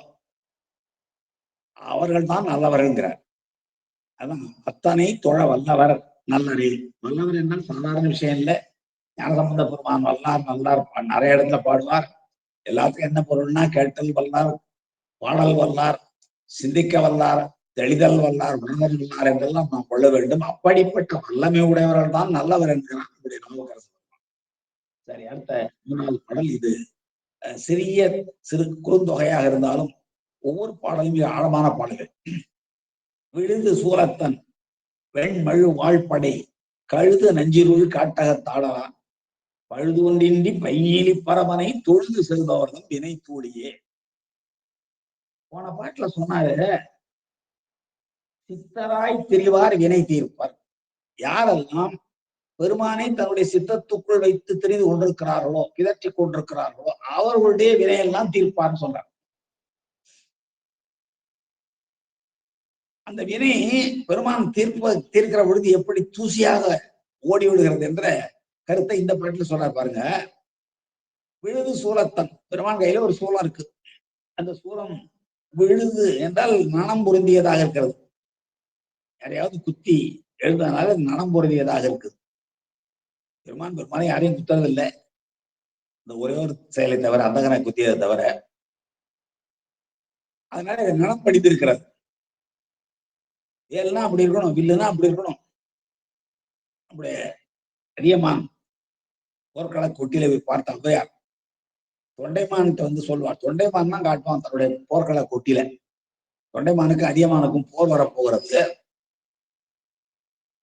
அவர்கள் தான் நல்லவர்கள்ங்கிறார். அதான் அத்தனை தொழ வல்லவர் நல்லரே. வல்லவர் என்றால் சாதாரண விஷயம் இல்லை. ஞானசம்பந்த பெருமான் வல்லார் நல்லார் நிறைய இடத்துல பாடுவார். எல்லாத்துக்கும் என்ன பொருள்னா, கேட்டல் வல்லார், பாடல் வல்லார், சிந்திக்க வல்லார், தெளிதல் வல்லார், உணர்தல் வல்லார் என்றெல்லாம் நாம் கொள்ள வேண்டும். அப்படிப்பட்ட வல்லமை உடையவர்கள் தான் நல்லவர் என்கிறார் நம்முடைய நாவுக்கரசர். சரி, அடுத்த 3வது பாடல். இது சிறிய சிறு குறுந்தொகையாக இருந்தாலும் ஒவ்வொரு பாடலும் ஆழமான பாடல்கள். விழுது சூரத்தன் வெண்மழு வாழ்படை கழுது நஞ்சிருள் காட்டகத்தாடலாம் பழுது ஒன்றின்றி பையிலி பரமனை தொழுது செல்பவர்கள் வினை தூளியே. போன பாட்டுல சொன்னாரு, சித்தராய் திரிவார் வினை தீர்ப்பார். யாரெல்லாம் பெருமானை தன்னுடைய சித்தத்துக்குள் வைத்து தெரிந்து கொண்டிருக்கிறார்களோ, பிதற்றி கொண்டிருக்கிறார்களோ அவர்களுடைய வினையெல்லாம் தீர்ப்பார்னு சொல்றார். அந்த வினை பெருமான் தீர்க்கிற பொழுது எப்படி தூசியாக ஓடி விடுகிறது என்ற கருத்தை இந்த பாட்டுல சொல்றாரு பாருங்க. விழுது சூலத்தன், பெருமான் கையில ஒரு சூலம் இருக்கு. அந்த சூலம் விழுது என்றால் மனம் பொருந்தியதாக இருக்கிறது. யாரையாவது குத்தி எழுந்ததுனால மனம் பொருந்தியதாக இருக்குது. பெருமானை யாரையும் குத்துறது இல்லை. இந்த ஒரே ஒரு செயலை தவிர, அந்தகனை குத்தியதை தவிர. அதனால இது நலம் படித்திருக்கிறது. ஏல்னா அப்படி இருக்கணும், வில்லுனா அப்படி இருக்கணும். நம்முடைய அதியமான் போர்க்கள கொட்டில பார்த்த ஔவையார் தொண்டைமான்கிட்ட வந்து சொல்வார். தொண்டைமான் தான் காட்டுவான் தன்னுடைய போர்க்கள கொட்டில. தொண்டைமானுக்கு அதியமானுக்கும் போர் வரப்போகிறது.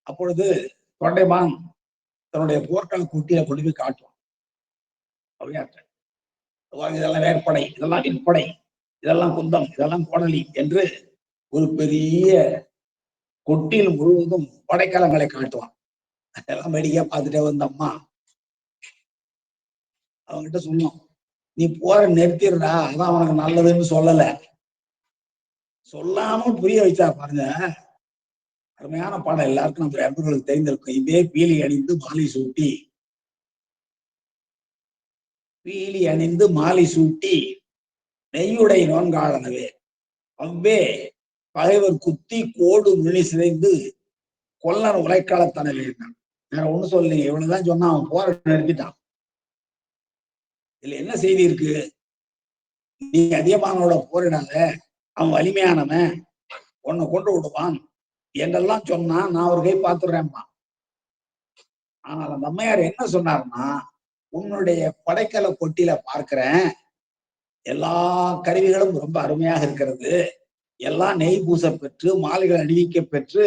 அப்பொழுது தொண்டைமான் தன்னுடைய போர்க்கள குட்டியை கொண்டு போய் காட்டுவான். இதெல்லாம் வேற்படை, இதெல்லாம் விற்படை, இதெல்லாம் குந்தம், இதெல்லாம் கோடலி என்று ஒரு பெரிய கொட்டில் முழுவதும் படைக்கலங்களை காட்டுவான். அதெல்லாம் வேடிக்கையா பார்த்துட்டே வந்த அம்மா அவங்ககிட்ட சொன்னோம், நீ போற நிறுத்திடுறா, அதான் அவனுக்கு நல்லதுன்னு சொல்லல. சொல்லாம புரிய வச்சா பாருங்க. அருமையான பாடம், எல்லாருக்கும் நம்ம அன்பர்களுக்கு தெரிந்திருக்கும். இதே பீலி அணிந்து மாலை சூட்டி, பீலி அணிந்து மாலை சூட்டி நெய்யுடை நோன்காளனவே அவ்வே பகைவர் குத்தி கோடு நுனி சிதைந்து கொல்லர் உரைக்காலத்தனவே. வேற ஒண்ணு சொல்லீங்க, இவ்வளவுதான் சொன்னா அவன் போற நிறுத்திட்டான். இதுல என்ன செய்தி இருக்கு? நீ அதிகமானோட போரிடாத, அவன் வலிமையானவன், உன்னை கொண்டு விடுவான் என்றெல்லாம் சொன்னா நான் ஒரு கை பார்த்துடுறேன்ப்பா. ஆனால் அந்த அம்மையார் என்ன சொன்னார்னா, உன்னுடைய படைக்கல கொட்டில பார்க்கிறேன், எல்லா கருவிகளும் ரொம்ப அருமையாக இருக்கிறது, எல்லாம் நெய் பூச பெற்று மாலைகள் அணிவிக்க பெற்று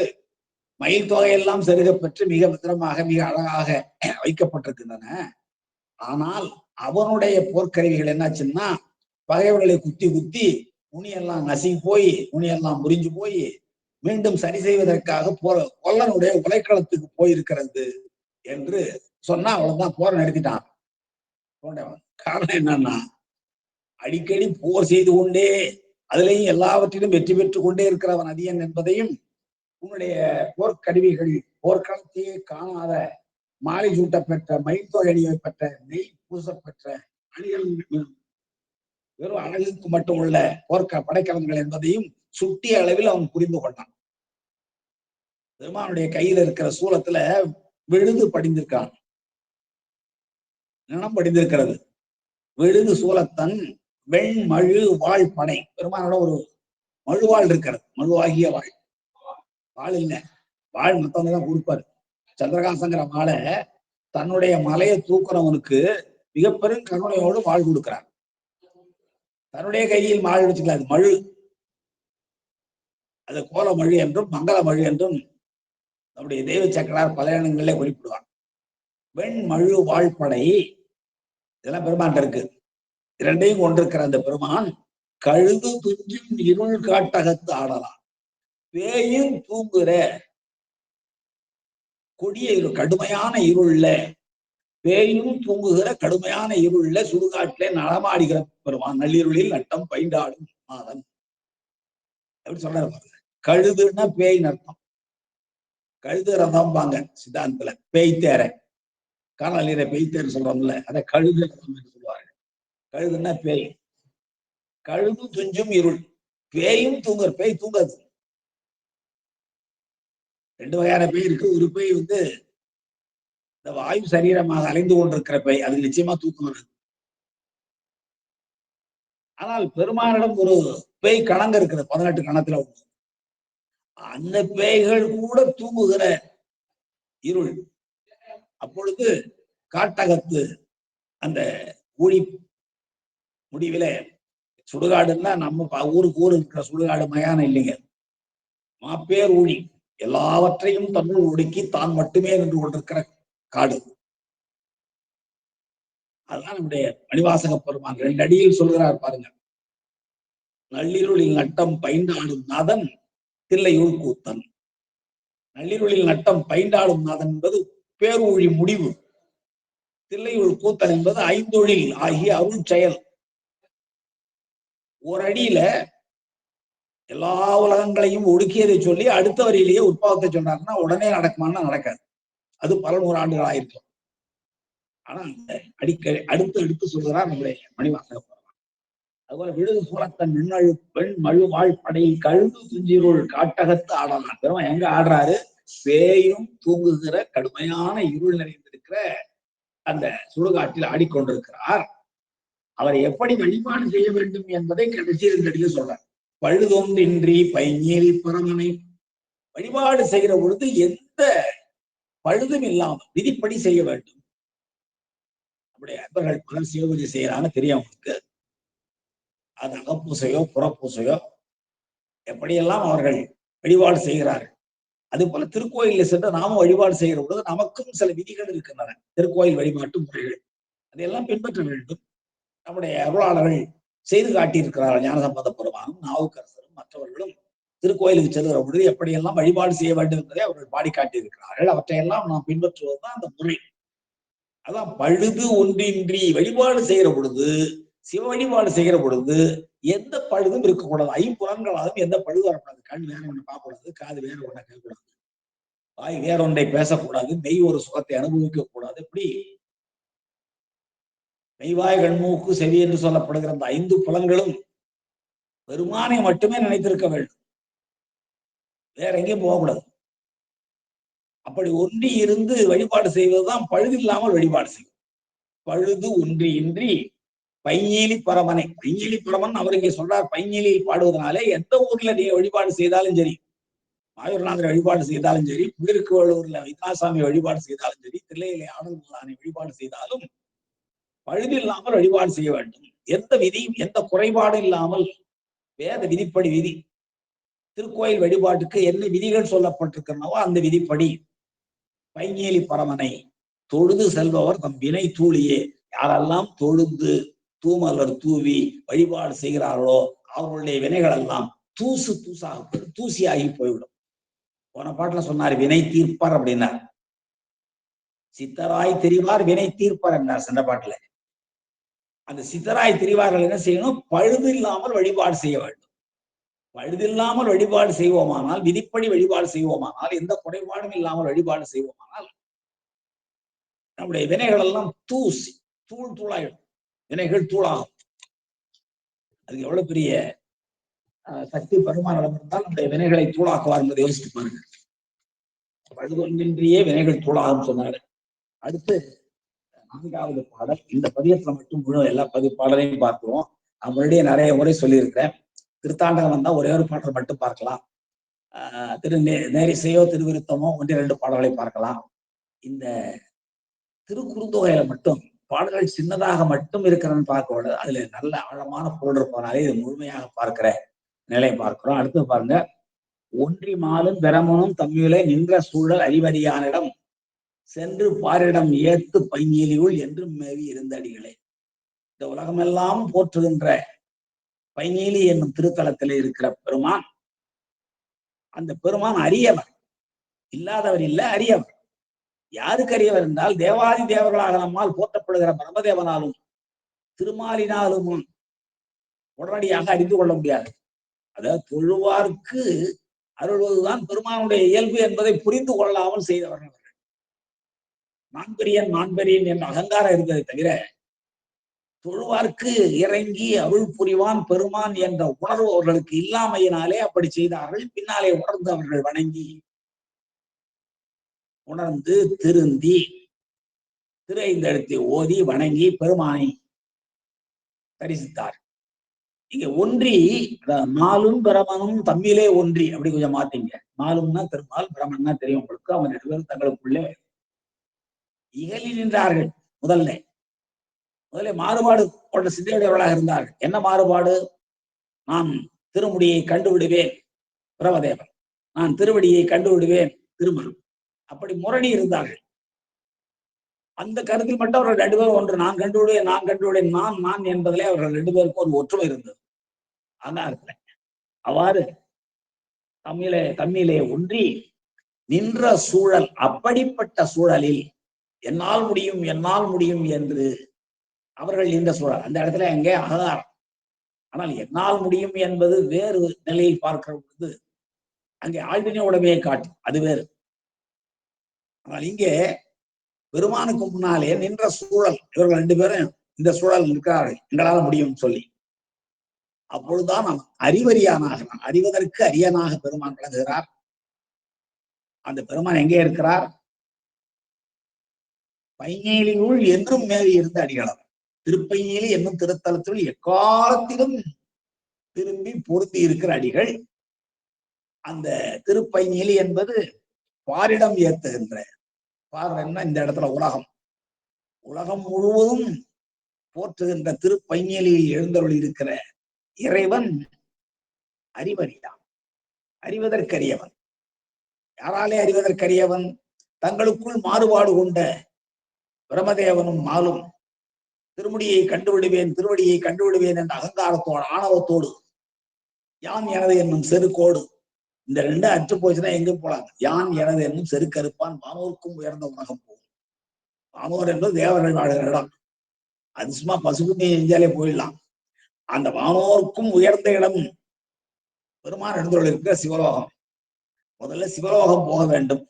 மயில் தொகையெல்லாம் செருக பெற்று மிக பத்திரமாக மிக அழகாக வைக்கப்பட்டிருக்கின்றன. ஆனால் அவனுடைய போர்க்கருவிகள் என்னாச்சுன்னா, பகைவர்களை குத்தி குத்தி நுனியெல்லாம் நசுங்கி போய் நுனியெல்லாம் முறிஞ்சு போய் மீண்டும் சரி செய்வதற்காக கொல்லனுடைய உலைக்களத்துக்கு போயிருக்கிறது என்று சொன்னா அவ்வளவுதான், போரை நிறுத்திட்டான். காரணம் என்னன்னா, அடிக்கடி போர் செய்து கொண்டே அதுலேயும் எல்லாவற்றிலும் வெற்றி பெற்றுக் கொண்டே இருக்கிறவன் அதியன் என்பதையும், உன்னுடைய போர்க்கருவிகள் போர்க்களத்தையே காணாத மாலை சூட்ட பெற்ற மயில் தொகை அணியை பெற்ற நெய் பூசப்பெற்ற அணிகள் வெறும் அழகுக்கு மட்டும் உள்ள போர்க்க படைக்கலன்கள் என்பதையும் சுட்டிய அளவில் அவன் புரிந்து கொண்டான். பெருமானுடைய கையில இருக்கிற சூலத்துல விழுது படிந்திருக்கான், நிலம் படிந்திருக்கிறது. விழுது சூலத்தன் வெண் மழு வாழ் படை. பெருமானோட ஒரு மழுவாள் இருக்கிறது, மழுவாகிய வாழ். வாழ் இல்ல, வாழ் மத்தவங்க தான் கொடுப்பாரு. சந்திரகாசங்கிற மாலை தன்னுடைய மலையை தூக்குறவனுக்கு மிக பெரும் கருணையோடு வாழ் கொடுக்கிறார். தன்னுடைய கையில் மாழ் வச்சுக்கலாம், அது மழு. அது கோல மழு என்றும் மங்கள மழு என்றும் நம்முடைய தெய்வ சக்கரார் பல இடங்களிலே குறிப்பிடுவார். வெண் மழு வாழ்படை, இதெல்லாம் பெருமான் இருக்கு. இரண்டையும் கொண்டிருக்கிற அந்த பெருமான் கழுது துஞ்சும் இருள் காட்டகத்து ஆடலாம். பேயும் தூங்குற கொடிய இருள், கடுமையான இருள்ல, பேயும் தூங்குகிற கடுமையான இருள்ல சுடுகாட்டிலே நடமாடுகிற பெருமான், நள்ளிருளில் நட்டம் பைண்டாடும் மாதன் எப்படி சொல்றாரு பாருங்க. கழுதுன்னா பேய்னு அர்த்தம். கழுது ரதம்பாங்க சித்தாந்தத்துல, பேய் தேர, காணல் நீரை பேய் தேர் சொல்றோம்ல, அதை கழுது ரதம் என்று சொல்லுவாங்க. கழுதுன்னா பேய். கழுது துஞ்சும் இருள், பேயும் தூங்குற, பேய் தூங்காது. ரெண்டு வகையான பேய் இருக்கு. ஒரு பேய் இந்த வாயு சரீரமாக அலைந்து கொண்டிருக்கிற பேய், அது நிச்சயமா தூக்கம் வருது. ஆனால் பெருமானிடம் ஒரு பேய் கணங்க இருக்கிறது, 18 கணத்துல ஒண்ணு. அந்த பேய்கள் கூட தூங்குகிற இருள். அப்பொழுது காட்டகத்து அந்த ஊழி முடிவில, சுடுகாடுன்னா நம்ம ஊருக்கு ஊர் இருக்கிற சுடுகாடு மயானம் இல்லைங்க, மாப்பேர் ஊழி, எல்லாவற்றையும் தன்னுள் ஒடுக்கி தான் மட்டுமே நின்று கொண்டிருக்கிற காடு. அதுதான் நம்முடைய மணிவாசக பெருமான் 2 அடியில் சொல்கிறார் பாருங்க. நள்ளிருளில் நட்டம் பைண்டாடும் நாதன் தில்லையுள் கூத்தன். நள்ளிருளில் நட்டம் பைண்டாடும் நாதன் என்பது பேரூழி முடிவு. தில்லையுள் கூத்தன் என்பது ஐந்தொழில் ஆகிய அருள் செயல். ஒரு அடியில எல்லா உலகங்களையும் ஒடுக்கியதை சொல்லி அடுத்த வரியிலேயே உற்பவத்தை சொன்னார்னா உடனே நடக்குமானா நடக்காது. அது பல 100 ஆண்டுகள் ஆயிருக்கும். ஆனா அடிக்கடி அடுத்து எடுத்து சொல்கிறார் நம்முடைய மணிவாசக. அதுபோல விழுது சூழத்தன் மின்னழு பெண் மழு வாழ் படையில் கழுது துஞ்சிருள் காட்டகத்து ஆடலாம். பெருமான் எங்க ஆடுறாரு? பேயும் தூங்குகிற கடுமையான இருள் நிறைந்திருக்கிற அந்த சுடுகாட்டில் ஆடிக்கொண்டிருக்கிறார். அவரை எப்படி வழிபாடு செய்ய வேண்டும் என்பதை கடைசி 2 அடியில் சொல்றார். பழுதொன்றின்றி பைஞில் பரமனை வழிபாடு செய்கிற பொழுது எந்த பழுதும் இல்லாமல் விதிப்படி செய்ய வேண்டும். நம்முடைய அன்பர்கள் பலர் சிவபூஜை செய்யறாங்க தெரியும் அவங்களுக்கு. அது அகப்பூசையோ புறப்பூசையோ எப்படியெல்லாம் அவர்கள் வழிபாடு செய்கிறார்கள். அது போல திருக்கோயிலில் சென்று நாமும் வழிபாடு செய்கிற பொழுது நமக்கும் சில விதிகள் இருக்கின்றன. திருக்கோயில் வழிபாட்டு முறைகள் அதையெல்லாம் பின்பற்ற வேண்டும். நம்முடைய அருளாளர்கள் செய்து காட்டியிருக்கிறார்கள். ஞானசம்பந்த பெருமானும் நாவுக்கரசரும் மற்றவர்களும் திருக்கோயிலுக்கு செல்கிற பொழுது எப்படியெல்லாம் வழிபாடு செய்ய வேண்டும் என்பதை அவர்கள் பாடி காட்டியிருக்கிறார்கள். அவற்றையெல்லாம் நாம் பின்பற்றுவதுதான் அந்த முறை. அதான் பழுது ஒன்றின்றி வழிபாடு செய்கிற பொழுது, சிவ வழிபாடு செய்கிற பொழுது எந்த பழுதும் இருக்கக்கூடாது. ஐம்புலன்களாலும் எந்த பழுது வரக்கூடாது. கண் வேற ஒண்ணு பார்க்கக்கூடாது, காது வேற ஒண்ணை கேட்கக்கூடாது, வாய் வேறொன்றை பேசக்கூடாது, மெய் ஒரு சுகத்தை அனுபவிக்க கூடாது. இப்படி மெய்வாய் கண்மூக்கு செவி என்று சொல்லப்படுகிற அந்த 5 புலன்களும் பெருமானை மட்டுமே நினைத்திருக்க வேண்டும். வேற எங்கேயும் போகக்கூடாது. அப்படி ஒன்றி இருந்து வழிபாடு செய்வதுதான் பழுதில்லாமல் வழிபாடு செய்வது. பழுது ஒன்றியின்றி பைஞிலி பரமனை. பைஞிலி பரமன் அவர் இங்கே சொல்றார். பைஞிலியில் பாடுவதனாலே எந்த ஊர்ல நீங்க வழிபாடு செய்தாலும் சரி, மாயூரநாதரை வழிபாடு செய்தாலும் சரி, புதிருக்குவள்ளூர்ல வித்யாசாமி வழிபாடு செய்தாலும் சரி, தில்லையிலே ஆனந்தலானை வழிபாடு செய்தாலும் பழுதில்லாமல் வழிபாடு செய்ய வேண்டும். எந்த விதியும் எந்த குறைபாடு இல்லாமல் வேத விதிப்படி விதி. திருக்கோயில் வழிபாட்டுக்கு என்ன விதிகள் சொல்லப்பட்டிருக்கிறனவோ அந்த விதிப்படி பைஞேலி பரமனை தொழுது செல்பவர் தம் வினை தூளியே. யாரெல்லாம் தொழுது தூமலர் தூவி வழிபாடு செய்கிறார்களோ அவர்களுடைய வினைகள் எல்லாம் தூசு தூசாக தூசியாகி போய்விடும். போன பாட்டுல சொன்னார் வினை தீர்ப்பார் அப்படின்னார். சித்தராய் தெரிவார் வினை தீர்ப்பார் என்றார் சென்ற பாட்டுல. அந்த சித்தராய் தெரிவார்கள் என்ன செய்யணும்? பழுது இல்லாமல் வழிபாடு செய்ய வேண்டும். பழுதில்லாமல் வழிபாடு செய்வோமானால், விதிப்படி வழிபாடு செய்வோமானால், எந்த குறைபாடும் இல்லாமல் வழிபாடு செய்வோமானால் நம்முடைய வினைகள் எல்லாம் தூசி தூள் தூளாயிடும். வினைகள் தூளாகும். அது எவ்வளவு பெரிய சக்தி பெருமானிடம் இருந்தால் நம்முடைய வினைகளை தூளாக்குவார் என்பதை யோசித்து பாருங்க. பழுதொன்றின்றியே வினைகள் தூளாகும் சொன்னாரு. அடுத்து 4வது பாடல். இந்த பதியத்துல மட்டும் முழு எல்லா பாடலையும் பார்க்கிறோம். நான் முன்னாடியே நிறைய முறை சொல்லியிருக்கிறேன். திருத்தாண்டகம் வந்தா ஒரே ஒரு பாடல் மட்டும் பார்க்கலாம். நேரிசையோ திருவிருத்தமோ 1-2 பாடல்களை பார்க்கலாம். இந்த திருக்குறுந்தொகையில மட்டும் பாடல்கள் சின்னதாக மட்டும் இருக்கிறன்னு பார்க்க, அதுல நல்ல ஆழமான பொருள் இருப்பதனாலே இது முழுமையாக பார்க்கிற நிலை பார்க்கிறோம். அடுத்து பாருங்க. ஒன்றி மாலும் பிரமனும் தம்மிலே நின்ற சூழல் அறிவறியானிடம் சென்று பாரிடம் ஏத்து பைஞிலியுள் என்றும் மேவி இருந்தடிகளே. இந்த உலகமெல்லாம் போற்றுகின்ற பைஞிலி என்னும் திருத்தலத்திலே இருக்கிற பெருமான், அந்த பெருமான் அரியவர், இல்லாதவர் இல்ல, அரியவர். யாருக்கு அரியவர் என்றால் தேவாதி தேவர்களாக நம்மால் போற்றப்படுகிற பிரம்மதேவனாலும் திருமாலினாலும் உடனடியாக அறிந்து கொள்ள முடியாது. அதாவது தொழுவார்க்கு அருள்வதுதான் பெருமானுடைய இயல்பு என்பதை புரிந்து கொள்ளாமல் செய்தவர்கள். நான்பெரியன் நான்பெரியன் என்ற அகங்காரம் இருந்ததை தவிர தொழுவார்க்கு இறங்கி அருள் புரிவான் பெருமான் என்ற உணர்வு அவர்களுக்கு இல்லாமையினாலே அப்படி செய்தார்கள். பின்னாலே உணர்ந்து அவர்கள் வணங்கி உணர்ந்து திருந்தி திரைந்தெழுத்தை ஓதி வணங்கி பெருமானை தரிசித்தார். இங்க ஒன்றி நாலும் பிரமனும் தம்மிலே ஒன்றி அப்படி கொஞ்சம் மாத்தீங்க. நாலும்னா பெருமாள், பிரமன்னா தெரியும் உங்களுக்கு. அவன் 2 பேரும் தங்களுக்குள்ளே இகழி நின்றார்கள். முதல்ல மாறுபாடு கொண்ட சிந்தையுடையவர்களாக இருந்தார்கள். என்ன மாறுபாடு? நான் திருமுடியை கண்டு விடுவேன் பிரமதேவன், நான் திருவடியை கண்டு விடுவேன் திருமணம். அப்படி முரணி இருந்தார்கள். அந்த கருத்தில் மட்டும் அவர்கள் 2 பேரும் ஒன்று. நான் கண்டு விடுவேன், நான் கண்டு விடுவேன், நான் நான் என்பதிலே அவர்கள் 2 பேருக்கும் ஒரு ஒற்றுமை இருந்தது. அதான் இருக்கல. அவ்வாறு தம்மிலே ஒன்றி நின்ற சூழல், அப்படிப்பட்ட சூழலில் என்னால் முடியும் என்னால் முடியும் என்று அவர்கள் நின்ற சூழல். அந்த இடத்துல எங்கே அகங்காரம். ஆனால் என்னால் முடியும் என்பது வேறு நிலையில் பார்க்கிற பொழுது அங்கே ஆழ்வினை உடமையை காட்டும், அது வேறு. ஆனால் இங்கே பெருமானுக்கு முன்னாலே நின்ற சூழல், இவர்கள் 2 பேரும் இந்த சூழல் இருக்கிறார்கள், எங்களால் முடியும் சொல்லி. அப்பொழுதுதான் நாம் அறிவறியானாக, அறிவதற்கு அரியனாக பெருமான் விளங்குகிறார். அந்த பெருமான் எங்கே இருக்கிறார்? பைஞிலியுள் என்றும் மேவி இருந்த அடிகளவர். திருப்பைஞிலி என்னும் திருத்தலத்தில் எக்காலத்திலும் திரும்பி பொருந்தி இருக்கிற அடிகள். அந்த திருப்பைஞிலி என்பது பாரிடம் ஏத்துகின்ற, பாருன்னா இந்த இடத்துல உலகம் முழுவதும் போற்றுகின்ற திருப்பைஞிலியில் எழுந்தருள் இருக்கிற இறைவன் அறிவறியான். அறிவதற்கரியவன். யாராலே அறிவதற்கரியவன்? தங்களுக்குள் மாறுபாடு கொண்ட பிரமதேவனும் மாலும் திருமுடியை கண்டுவிடுவேன், திருவடியை கண்டுவிடுவேன் என்ற அகங்காரத்தோடு, ஆணவத்தோடு, யான் எனது என்னும் செருக்கோடு, இந்த ரெண்டும் அற்று போச்சுன்னா எங்க போலாங்க? யான் எனது என்னும் செருக்கறுப்பான் வானோருக்கும் உயர்ந்த உலகம் போகும். வானோர் என்பது தேவர்கள் வாழ்கிற இடம். அது சும்மா பசுக்குட்டியை செஞ்சாலே போயிடலாம். அந்த வானோருக்கும் உயர்ந்த இடம் பெருமான் எழுந்தருள் இருக்கிற சிவலோகம். முதல்ல சிவலோகம் போக வேண்டும்.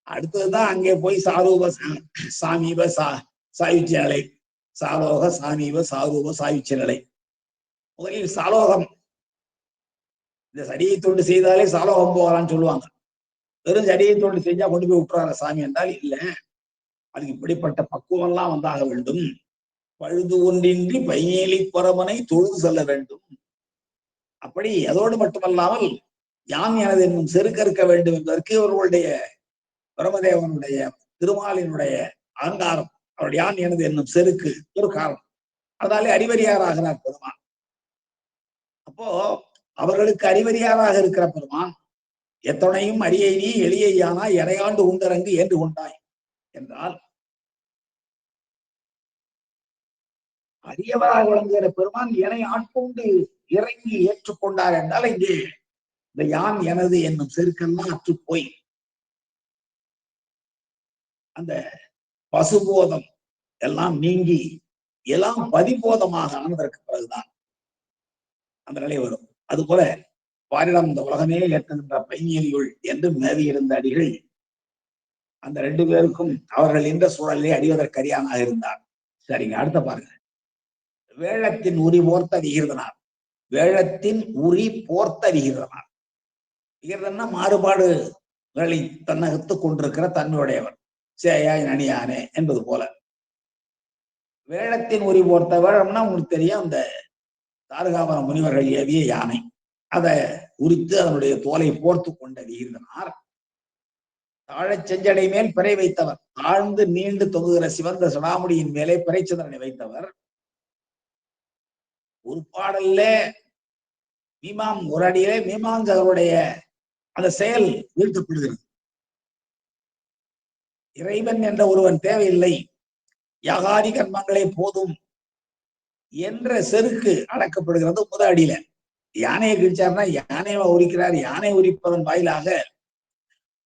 அடுத்ததுதான் அங்கே போய் சாரூப சாமீப சாயுச்சிய நிலை, சாலோக சாமீப சாரூப சாயுச்சிய நிலை. முதலில் சாலோகம். இந்த சடியை தொண்டு செய்தாலே சாலோகம் போகலான்னு சொல்லுவாங்க. வெறும் சடியை தொண்டு செஞ்சா கொண்டு போய் விட்டுறாரு சாமி என்றால் இல்ல, அதுக்கு இப்படிப்பட்ட பக்குவம் எல்லாம் வந்தாக வேண்டும். பழுது ஒன்றின்றி பையேலி பரமனை தொழுது செல்ல வேண்டும். அப்படி அதோடு மட்டுமல்லாமல் யான் எனது என்னும் செருக்கறுக்க வேண்டும் என்பதற்கு இவர்களுடைய பிரமதேவனுடைய திருமாலினுடைய அகங்காரம், அவருடைய யான் எனது என்னும் செருக்கு ஒரு காரணம். அதனாலே அறிவறியார் ஆகிறார் பெருமான். அப்போ அவர்களுக்கு அறிவறியாராக இருக்கிற பெருமான் எத்தனையும் அரியை நீ எளியானா எனையாண்டு உண்டரங்கு ஏன்று கொண்டாய் என்றால், அரியவராக விளங்குகிற பெருமான் எனை ஆட்கொண்டு இறங்கி ஏற்றுக்கொண்டார் என்றால், இங்கே இந்த யான் எனது என்னும் செருக்கெல்லாம் அற்று போய் அந்த பசுபோதம் எல்லாம் நீங்கி எல்லாம் பதிபோதமாக ஆனதற்கு பிறகுதான் அந்த நிலை வரும். அது போல வாரிடம் இந்த உலகமே ஏற்றுகின்ற பையலியுள் என்று மேவி இருந்த அடிகள் அந்த ரெண்டு பேருக்கும் அவர்கள் என்ற சூழலே அறிவதற்கரியானாக இருந்தார். சரிங்க, அடுத்த பாருங்க. வேழத்தின் உரி போர்த்த விகிர்தனார். வேழத்தின் உரி போர்த்த விகிர்தனார். விகிர்தன்னா மாறுபாடுகளை தன்னகத்து கொண்டிருக்கிற தன்மையுடையவர். சேயாய் நனியானே என்பது போல. வேழத்தின் உரி போர்த்த, வேழம்னா உங்களுக்கு தெரியும், அந்த தாரகாவர முனிவர்கள் ஏவிய யானை. அதை உரித்து அதனுடைய தோலை போர்த்து கொண்ட விகிர்தனார். தாழச் செஞ்சடை மேல் பிறை வைத்தவர். தாழ்ந்து நீண்டு தொங்குகிற சிவந்த சடாமுடியின் மேலே பிறைச்சந்திரனை வைத்தவர். ஒரு பாடல்ல ஒரு அடியிலே மீமாஞ்சகருடைய அந்த செயல் வீழ்த்தப்படுகிறது. இறைவன் என்ற ஒருவன் தேவையில்லை, யாகாதி கர்மங்களே போதும் என்ற செருக்கு அடக்கப்படுகிறது முதல் அடியில. யானையை கிழிச்சார்னா யானையை உரிக்கிறார். யானை உரிப்பதன் வாயிலாக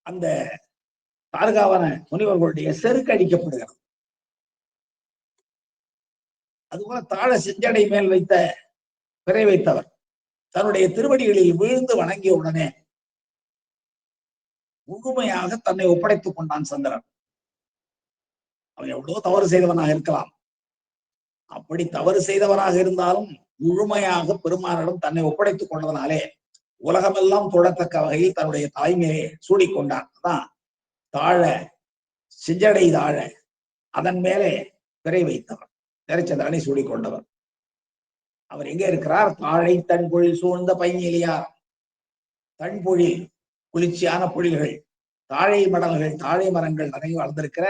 அந்த தார்காவன முனிவர்களுடைய செருக்கு அடிக்கப்படுகிறது. அதுபோல தாழ செஞ்சடை மேல் வைத்த பிறை வைத்தவர் தன்னுடைய திருவடிகளில் வீழ்ந்து வணங்கிய உடனே முழுமையாக தன்னை ஒப்படைத்துக் கொண்டான் சந்திரன். அவன் எவ்வளவு தவறு செய்தவனாக இருக்கலாம். அப்படி தவறு செய்தவனாக இருந்தாலும் முழுமையாக பெருமானிடம் தன்னை ஒப்படைத்துக் கொண்டதனாலே உலகமெல்லாம் தொடத்தக்க வகையில் தன்னுடைய தாய்மையை சூடிக்கொண்டான். அதான் தாழ செஞ்சடை தாழ அதன் மேலே பிறை வைத்தவர், திரைச்சந்திரனை சூடிக்கொண்டவர். அவர் எங்கே இருக்கிறார்? தாழை தன்பொழில் சூழ்ந்த பைங்கிலியார். தன்பொழில் குளிர்ச்சியான பொழில்கள், தாழை மடல்கள், தாழை மரங்கள் நிறைய வளர்ந்திருக்கிற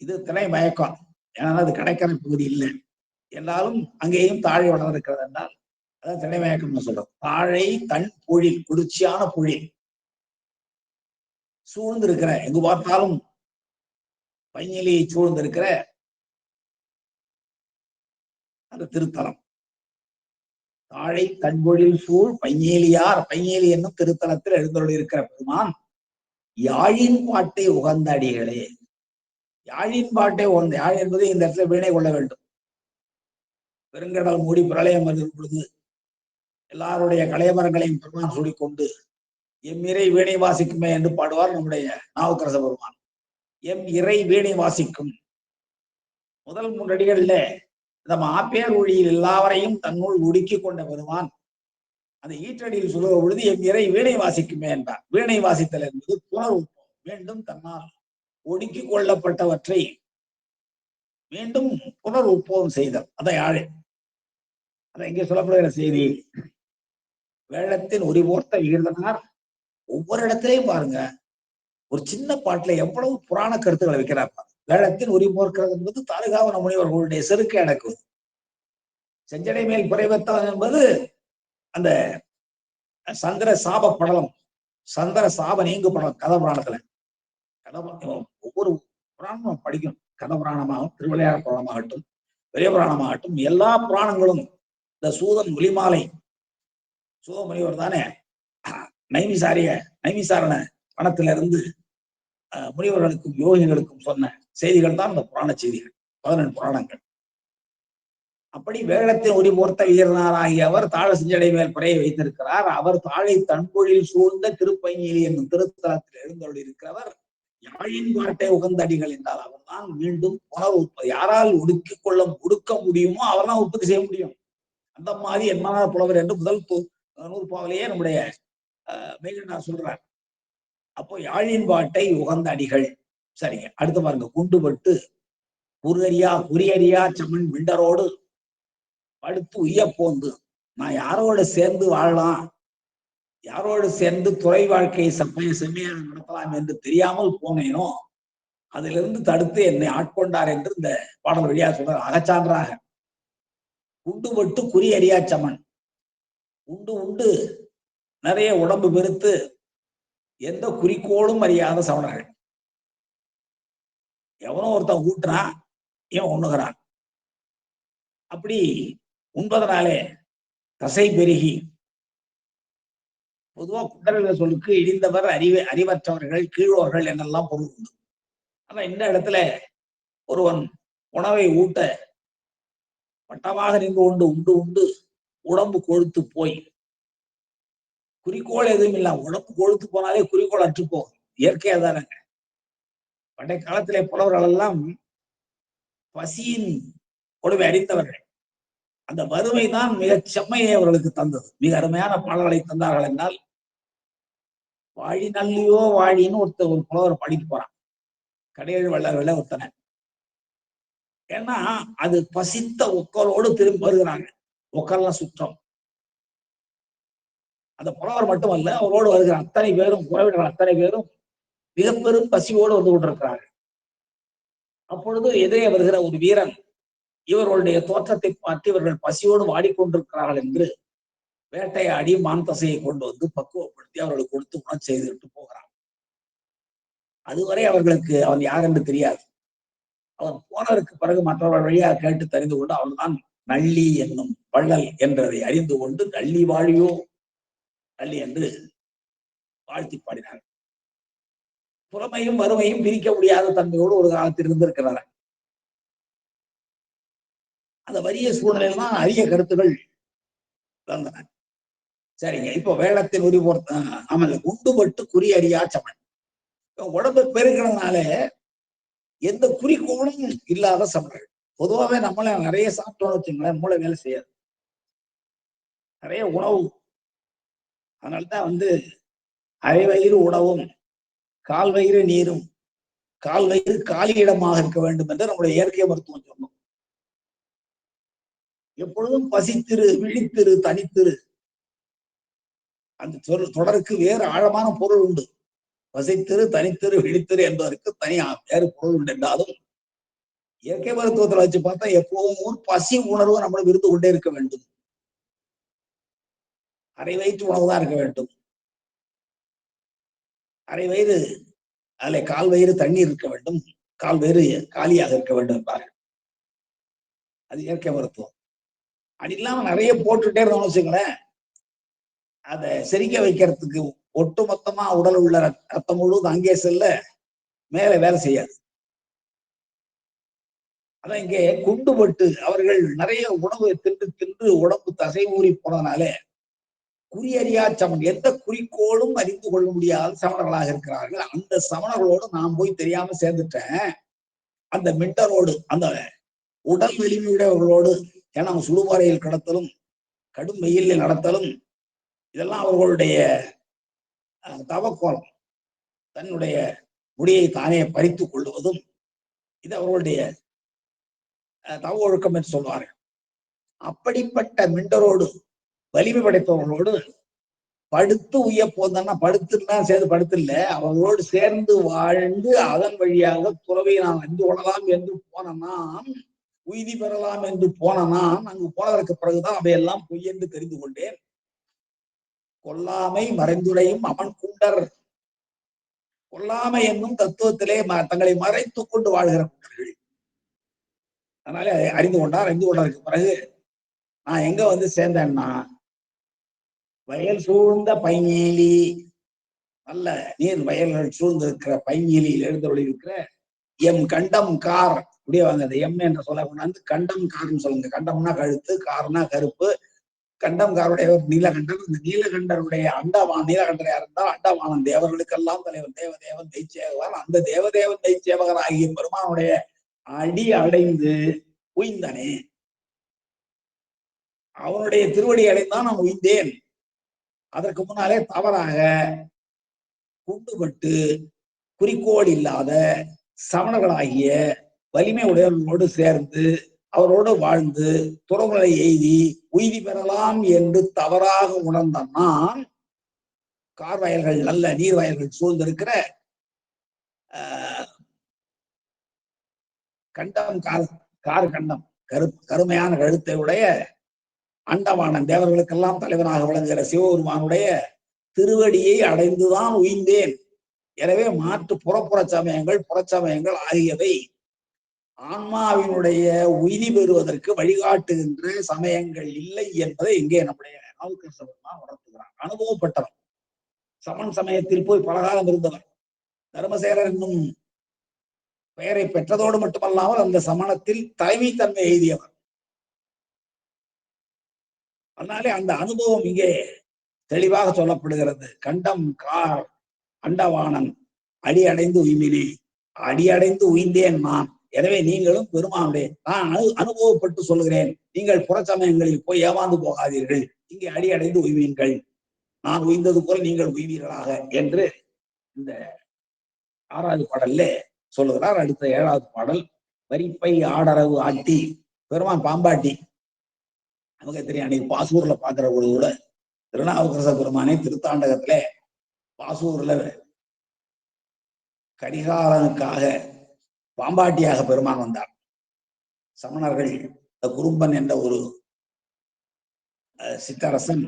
இது திணை மயக்கம். ஏன்னா அது கடற்கரை பகுதி இல்லை, எல்லாரும் அங்கேயும் தாழை வளர்ந்திருக்கிறது என்றால் அதான் திணை மயக்கம்னு சொல்றோம். தாழை தன் பொழில், குளிர்ச்சியான பொழில் சூழ்ந்திருக்கிற, எங்கு பார்த்தாலும் பைங்கிலியை சூழ்ந்திருக்கிற அந்த திருத்தலம். தாழை தன்பொழில் சூழ் பையேலியார். பையேலி என்னும் திருத்தலத்தில் எழுந்தருளி இருக்கிற பெருமான் யாழின் பாட்டை உகந்த அடிகளே. யாழின் பாட்டை உகந்த, யாழ் என்பது இந்த இடத்துல வீணை கொள்ள வேண்டும். பெருங்கடல் மூடி பிரளயம் வருகிற பொழுது எல்லாருடைய கலையமரங்களையும் பெருமான் சூடிக்கொண்டு எம் இறை வீணை வாசிக்குமே என்று பாடுவார் நம்முடைய நாவுக்கரச பெருமான். எம் இறை வீணை வாசிக்கும். முதல் 3 அடிகள்ல இந்த மாப்பேர் ஒழியில் எல்லாவரையும் தன்னுள் ஒடுக்கி கொண்ட பெருமான் அந்த ஈற்றடியில் சொல்லுகிற பொழுது எம் இறை வீணை வாசிக்குமே என்றார். வீணை வாசித்தல் என்பது புனருப்பம். மீண்டும் தன்னால் ஒடுக்கி கொள்ளப்பட்டவற்றை மீண்டும் புனர் உப்போம் செய்தல். அதை யாழ். அதை இங்கே சொல்லப்படுகிற செய்தி. வேழத்தின் உரிபோர்த்த விகிர்தனார். ஒவ்வொரு இடத்திலையும் பாருங்க, ஒரு சின்ன பாட்டுல எவ்வளவு புராண கருத்துக்களை வைக்கிறார். வேழத்தின் உரிபோர்க்கிறது என்பது தாரகாவன முனிவர்களுடைய செருக்கை அடக்குவது. செஞ்சடை மேல் பிறை வைத்தவன் என்பது அந்த சந்திர சாப படலம், சந்திர சாப நீங்கு படலம் கதை புராணத்துல. ஒவ்வொரு புராணமும் படிக்கணும். கதை புராணமாகவும் திருவிளையாட புராணமாகட்டும் பெரிய புராணமாகட்டும் எல்லா புராணங்களும் இந்த சூதன் ஒளிமாலை சூதமுனிவர் தானே நைமிசாரண வனத்திலிருந்து முனிவர்களுக்கும் யோகிகளுக்கும் சொன்ன செய்திகள் தான் இந்த புராண செய்திகள், 11 புராணங்கள். அப்படி வேடத்தின் ஒளி போர்த்த வீரனாராகிய அவர் தாழ செஞ்சடை மேல் பிறையை வைத்திருக்கிறார். அவர் தாழை தன்பொழில் சூழ்ந்த திருப்பையிலி என்னும் திருத்தலத்தில் எழுந்தொழி இருக்கிறவர் யாழின் பாட்டை உகந்தடிகள் என்றால் அவர் தான் மீண்டும் புனர் உற்பத்தி. யாரால் ஒடுக்க முடியுமோ அவர் தான் உற்பத்தி செய்ய முடியும். அந்த மாதிரி என்மனார் புலவர் என்று முதல் நூற்பாவிலேயே நம்முடைய மெய்கண்டார் சொல்றார். அப்போ யாழின் பாட்டை உகந்த அடிகள். சரிங்க, அடுத்து பாருங்க. குண்டுபட்டு குறியறியா சமன் விண்டரோடு படுத்து உய்யப்போந்து நான் யாரோட சேர்ந்து வாழலாம், யாரோடு சேர்ந்து துறை வாழ்க்கையை செம்மையாக நடத்தலாம் என்று தெரியாமல் போனேனோ அதிலிருந்து தடுத்து என்னை ஆட்கொண்டார் என்று இந்த பாடல் வழியா சொல்றார். அகச்சான்றாக குண்டுபட்டு குறியறியா சமன், உண்டு நிறைய உடம்பு பெருத்து எந்த குறிக்கோளும் அறியாத சமணர்கள். எவனோ ஒருத்தன் ஊட்டுனா இவன் உண்ணுகிறான். அப்படி உண்பதனாலே தசை பெருகி, பொதுவா குண்டர்கள் சொல்லுக்கு இடிந்தவர் அறிவற்றவர்கள் கீழோர்கள் என்னெல்லாம் பொருள் உண்டு. ஆனா இந்த இடத்துல ஒருவன் உணவை ஊட்ட வட்டமாக நின்று உண்டு உடம்பு கொழுத்து போய் குறிக்கோள் எதுவும் இல்லை. உடம்பு கொழுத்து போனாலே குறிக்கோள் அற்று போகும். இயற்கையா தானங்க. பண்டைய காலத்திலே புலவர்கள் எல்லாம் பசியின் கொடுமை அறிந்தவர்கள். அந்த வறுமை தான் மிகச் செம்மையை அவர்களுக்கு தந்தது. மிக அருமையான பாடல்களை தந்தார்கள் என்றால், வாழி நல்லியோ வாழின்னு ஒரு புலவர் படிக்க போறான். கடையேழு வள்ளல்கள ஒருத்தனை. ஏன்னா அது பசித்த ஒக்கலோடு திரும்பி வருகிறாங்க. ஒக்கல்லாம் சுற்றம். அந்த புலவர் மட்டுமல்ல, அவரோடு வருகிற அத்தனை பேரும், உறவினர்கள் அத்தனை பேரும் மிக பெரும் பசியோடு வந்து கொண்டிருக்கிறார்கள். அப்பொழுது எதிரே வருகிற ஒரு வீரன் இவர்களுடைய தோற்றத்தை பார்த்து இவர்கள் பசியோடு வாடிக்கொண்டிருக்கிறார்கள் என்று வேட்டையாடி மான் தசையை கொண்டு வந்து பக்குவப்படுத்தி அவர்களுக்கு கொடுத்து உணவு செய்துவிட்டு போகிறான். அதுவரை அவர்களுக்கு அவன் யார் என்று தெரியாது. அவன் போனதற்கு பிறகு மற்றவர்கள் வழியாக கேட்டு தெரிந்து கொண்டு அவன்தான் நள்ளி என்னும் வள்ளல் என்றதை அறிந்து கொண்டு நள்ளி வாழியோ நள்ளி என்று வாழ்த்தி பாடினார். புறமையும் வறுமையும் பிரிக்க முடியாத தன்மையோடு ஒரு காலத்தில் இருந்திருக்கிறார். அந்த வறிய சூழ்நிலையில் தான் அரிய கருத்துகள் வந்தன. சரிங்க, இப்போ வேளத்தின் உரி பொறுத்த ஆமல்ல குண்டுபட்டு குறி அறியா சமன். உடம்பு பெருக்கிறதுனால எந்த குறிக்கோளும் இல்லாத சமணர்கள். பொதுவாகவே நம்மள நிறைய சாப்பிட்டோம்னு வச்சுங்களேன், மூளை வேலை செய்யாது. நிறைய உணவு, அதனால்தான் அரை வயிறு உணவும் கால் வயிறு நீரும் கால் வயிறு காலி இடமாக இருக்க வேண்டும் என்று நம்முடைய இயற்கை மருத்துவம் சொன்னோம். எப்பொழுதும் பசித்திரு விழித்திரு தனித்திரு. அந்த தொடருக்கு வேறு ஆழமான பொருள் உண்டு. பசித்திரு தனித்திரு விழித்திரு என்பதற்கு தனியா வேறு பொருள் உண்டு என்றாலும் இயற்கை மருத்துவத்தில் வச்சு பார்த்தா எப்பவும் பசி உணர்வு நம்மளும் இருந்து கொண்டே இருக்க வேண்டும். அரை வயிற்று உணவுதான் இருக்க வேண்டும். அரை வயிறு அதில் கால் வயிறு தண்ணீர் இருக்க வேண்டும், கால் வயிறு காலியாக இருக்க வேண்டும் என்பார்கள். அது இயற்கை மருத்துவம். அது இல்லாம நிறைய போட்டுட்டே இருந்தோம்னு வச்சுங்களேன், அதை செரிக்க வைக்கிறதுக்கு ஒட்டு மொத்தமா உடல் உள்ள ரத்தம் முழுவதும் அங்கே செல்ல மேல வேலை செய்யாது. அதான் இங்கே குண்டுபட்டு அவர்கள் நிறைய உணவு தின்று உடம்பு தசை ஊறி போனதுனால குறியறியா சமன், எந்த குறிக்கோளும் அறிந்து கொள்ள முடியாத சமணர்களாக இருக்கிறார்கள். அந்த சமணர்களோடு நான் போய் தெரியாம சேர்ந்துட்டேன். அந்த மிண்டரோடு, அந்த உடல் வலிமையுடையவர்களோடு, ஏன்னா அவங்க சுடுபாறையில் கடத்தலும் கடும் வெயிலில் நடத்தலும் இதெல்லாம் அவர்களுடைய தவக்கோலம். தன்னுடைய முடியை தானே பறித்துக் கொள்வதும் இது அவர்களுடைய தவ ஒழுக்கம் என்று சொல்வார்கள். அப்படிப்பட்ட மிண்டரோடு வலிமை படைத்தவர்களோடு படுத்து உய்ய போந்தான்னா, படுத்துன்னா சேர்ந்து படுத்து இல்லை, அவர்களோடு சேர்ந்து வாழ்ந்து அதன் வழியாக துறவை நான் அறிந்து கொள்ளலாம் என்று போனான், உய்தி பெறலாம் என்று போனான். அங்கு போனதற்கு பிறகுதான் அவையெல்லாம் பொய் என்று தெரிந்து கொண்டேன். கொல்லாமை மறைந்துடையும் அமன் குண்டர். கொல்லாமை என்னும் தத்துவத்திலே தங்களை மறைத்துக் கொண்டு வாழ்கிற குண்டர்கள். அதனால அறிந்து கொண்டதற்கு பிறகு நான் எங்க வந்து சேர்ந்தேன்னா, வயல் சூழ்ந்த பைஞீலி, நல்ல நீர் வயல்கள் சூழ்ந்திருக்கிற பைஞீலியில் எழுந்தருளிருக்கிற எம் கண்டம் கார். அப்படியே வாங்க, அந்த எம் என்ற சொல்ல கொண்டாந்து கண்டம் கார்னு சொல்லுங்க. கண்டம்னா கழுத்து, கார்னா கருப்பு. கண்டம் காருடைய நீலகண்டன். இந்த நீலகண்டருடைய நீலகண்டரை இருந்தால் அண்டவானன் தேவர்களுக்கெல்லாம் தலைவர் தேவதேவன் தைச்சேவகன். அந்த தேவதேவன் தைச்சேவகன் ஆகிய பெருமானுடைய அடி அடைந்து உய்ந்தனே, அவனுடைய திருவடி அடைந்தான் நான் உய்ந்தேன். அதற்கு முன்னாலே தவறாக குண்டுபட்டு குறிக்கோள் இல்லாத சமணர்களாகிய வலிமை உடையவர்களோடு சேர்ந்து அவரோடு வாழ்ந்து துறவுகளை எய்தி உய்தி பெறலாம் என்று தவறாக உணர்ந்த நான், கார் வயல்கள் நல்ல நீர் வயல்கள் சூழ்ந்திருக்கிற கண்டம் கார் கண்டம் கருமையான கழுத்தை உடைய அண்டவானன் தேவர்களுக்கெல்லாம் தலைவனாக விளங்குகிற சிவபெருமானுடைய திருவடியை அடைந்துதான் உய்ந்தேன். எனவே மாற்று புறச்சமயங்கள் ஆகியவை ஆன்மாவினுடைய உய்தி பெறுவதற்கு வழிகாட்டுகின்ற சமயங்கள் இல்லை என்பதை இங்கே நம்முடைய நாவுக்கரசர் பெருமான் உணர்த்துகிறார். அனுபவப்பட்டவர், சமன் சமயத்தில் போய் பலகாலம் இருந்தவர், தர்மசேரர் என்னும் பெயரை பெற்றதோடு மட்டுமல்லாமல் அந்த சமணத்தில் தலைமைத்தன்மை எய்தியவர். அதனாலே அந்த அனுபவம் இங்கே தெளிவாக சொல்லப்படுகிறது. கண்டம் கார் அண்டவானன் அடி அடைந்து உய்மினே, அடியடைந்து உய்ந்தேன் நான். எனவே நீங்களும் பெருமானுடைய, நான் அனுபவப்பட்டு சொல்கிறேன், நீங்கள் புறச்சமயங்களில் போய் ஏமாந்து போகாதீர்கள், இங்கே அடி அடைந்து உய்வீர்கள், நான் உய்ந்தது போல நீங்கள் உய்வீர்களாக என்று இந்த 6வது பாடல்ல சொல்லுகிறார். அடுத்த 7வது பாடல், வரிப்பை ஆடரவு ஆட்டி. பெருமான் பாம்பாட்டி நமக்கு தெரியும். அன்னைக்கு பாசூர்ல பாக்குற பொழுது கூட திருநாவுக்கரச பெருமானை திருத்தாண்டகத்துல பாசூர்ல கரிகாலனுக்காக பாம்பாட்டியாக பெருமான் வந்தார். சமணர்கள் குறும்பன் என்ற ஒரு சித்தரசன்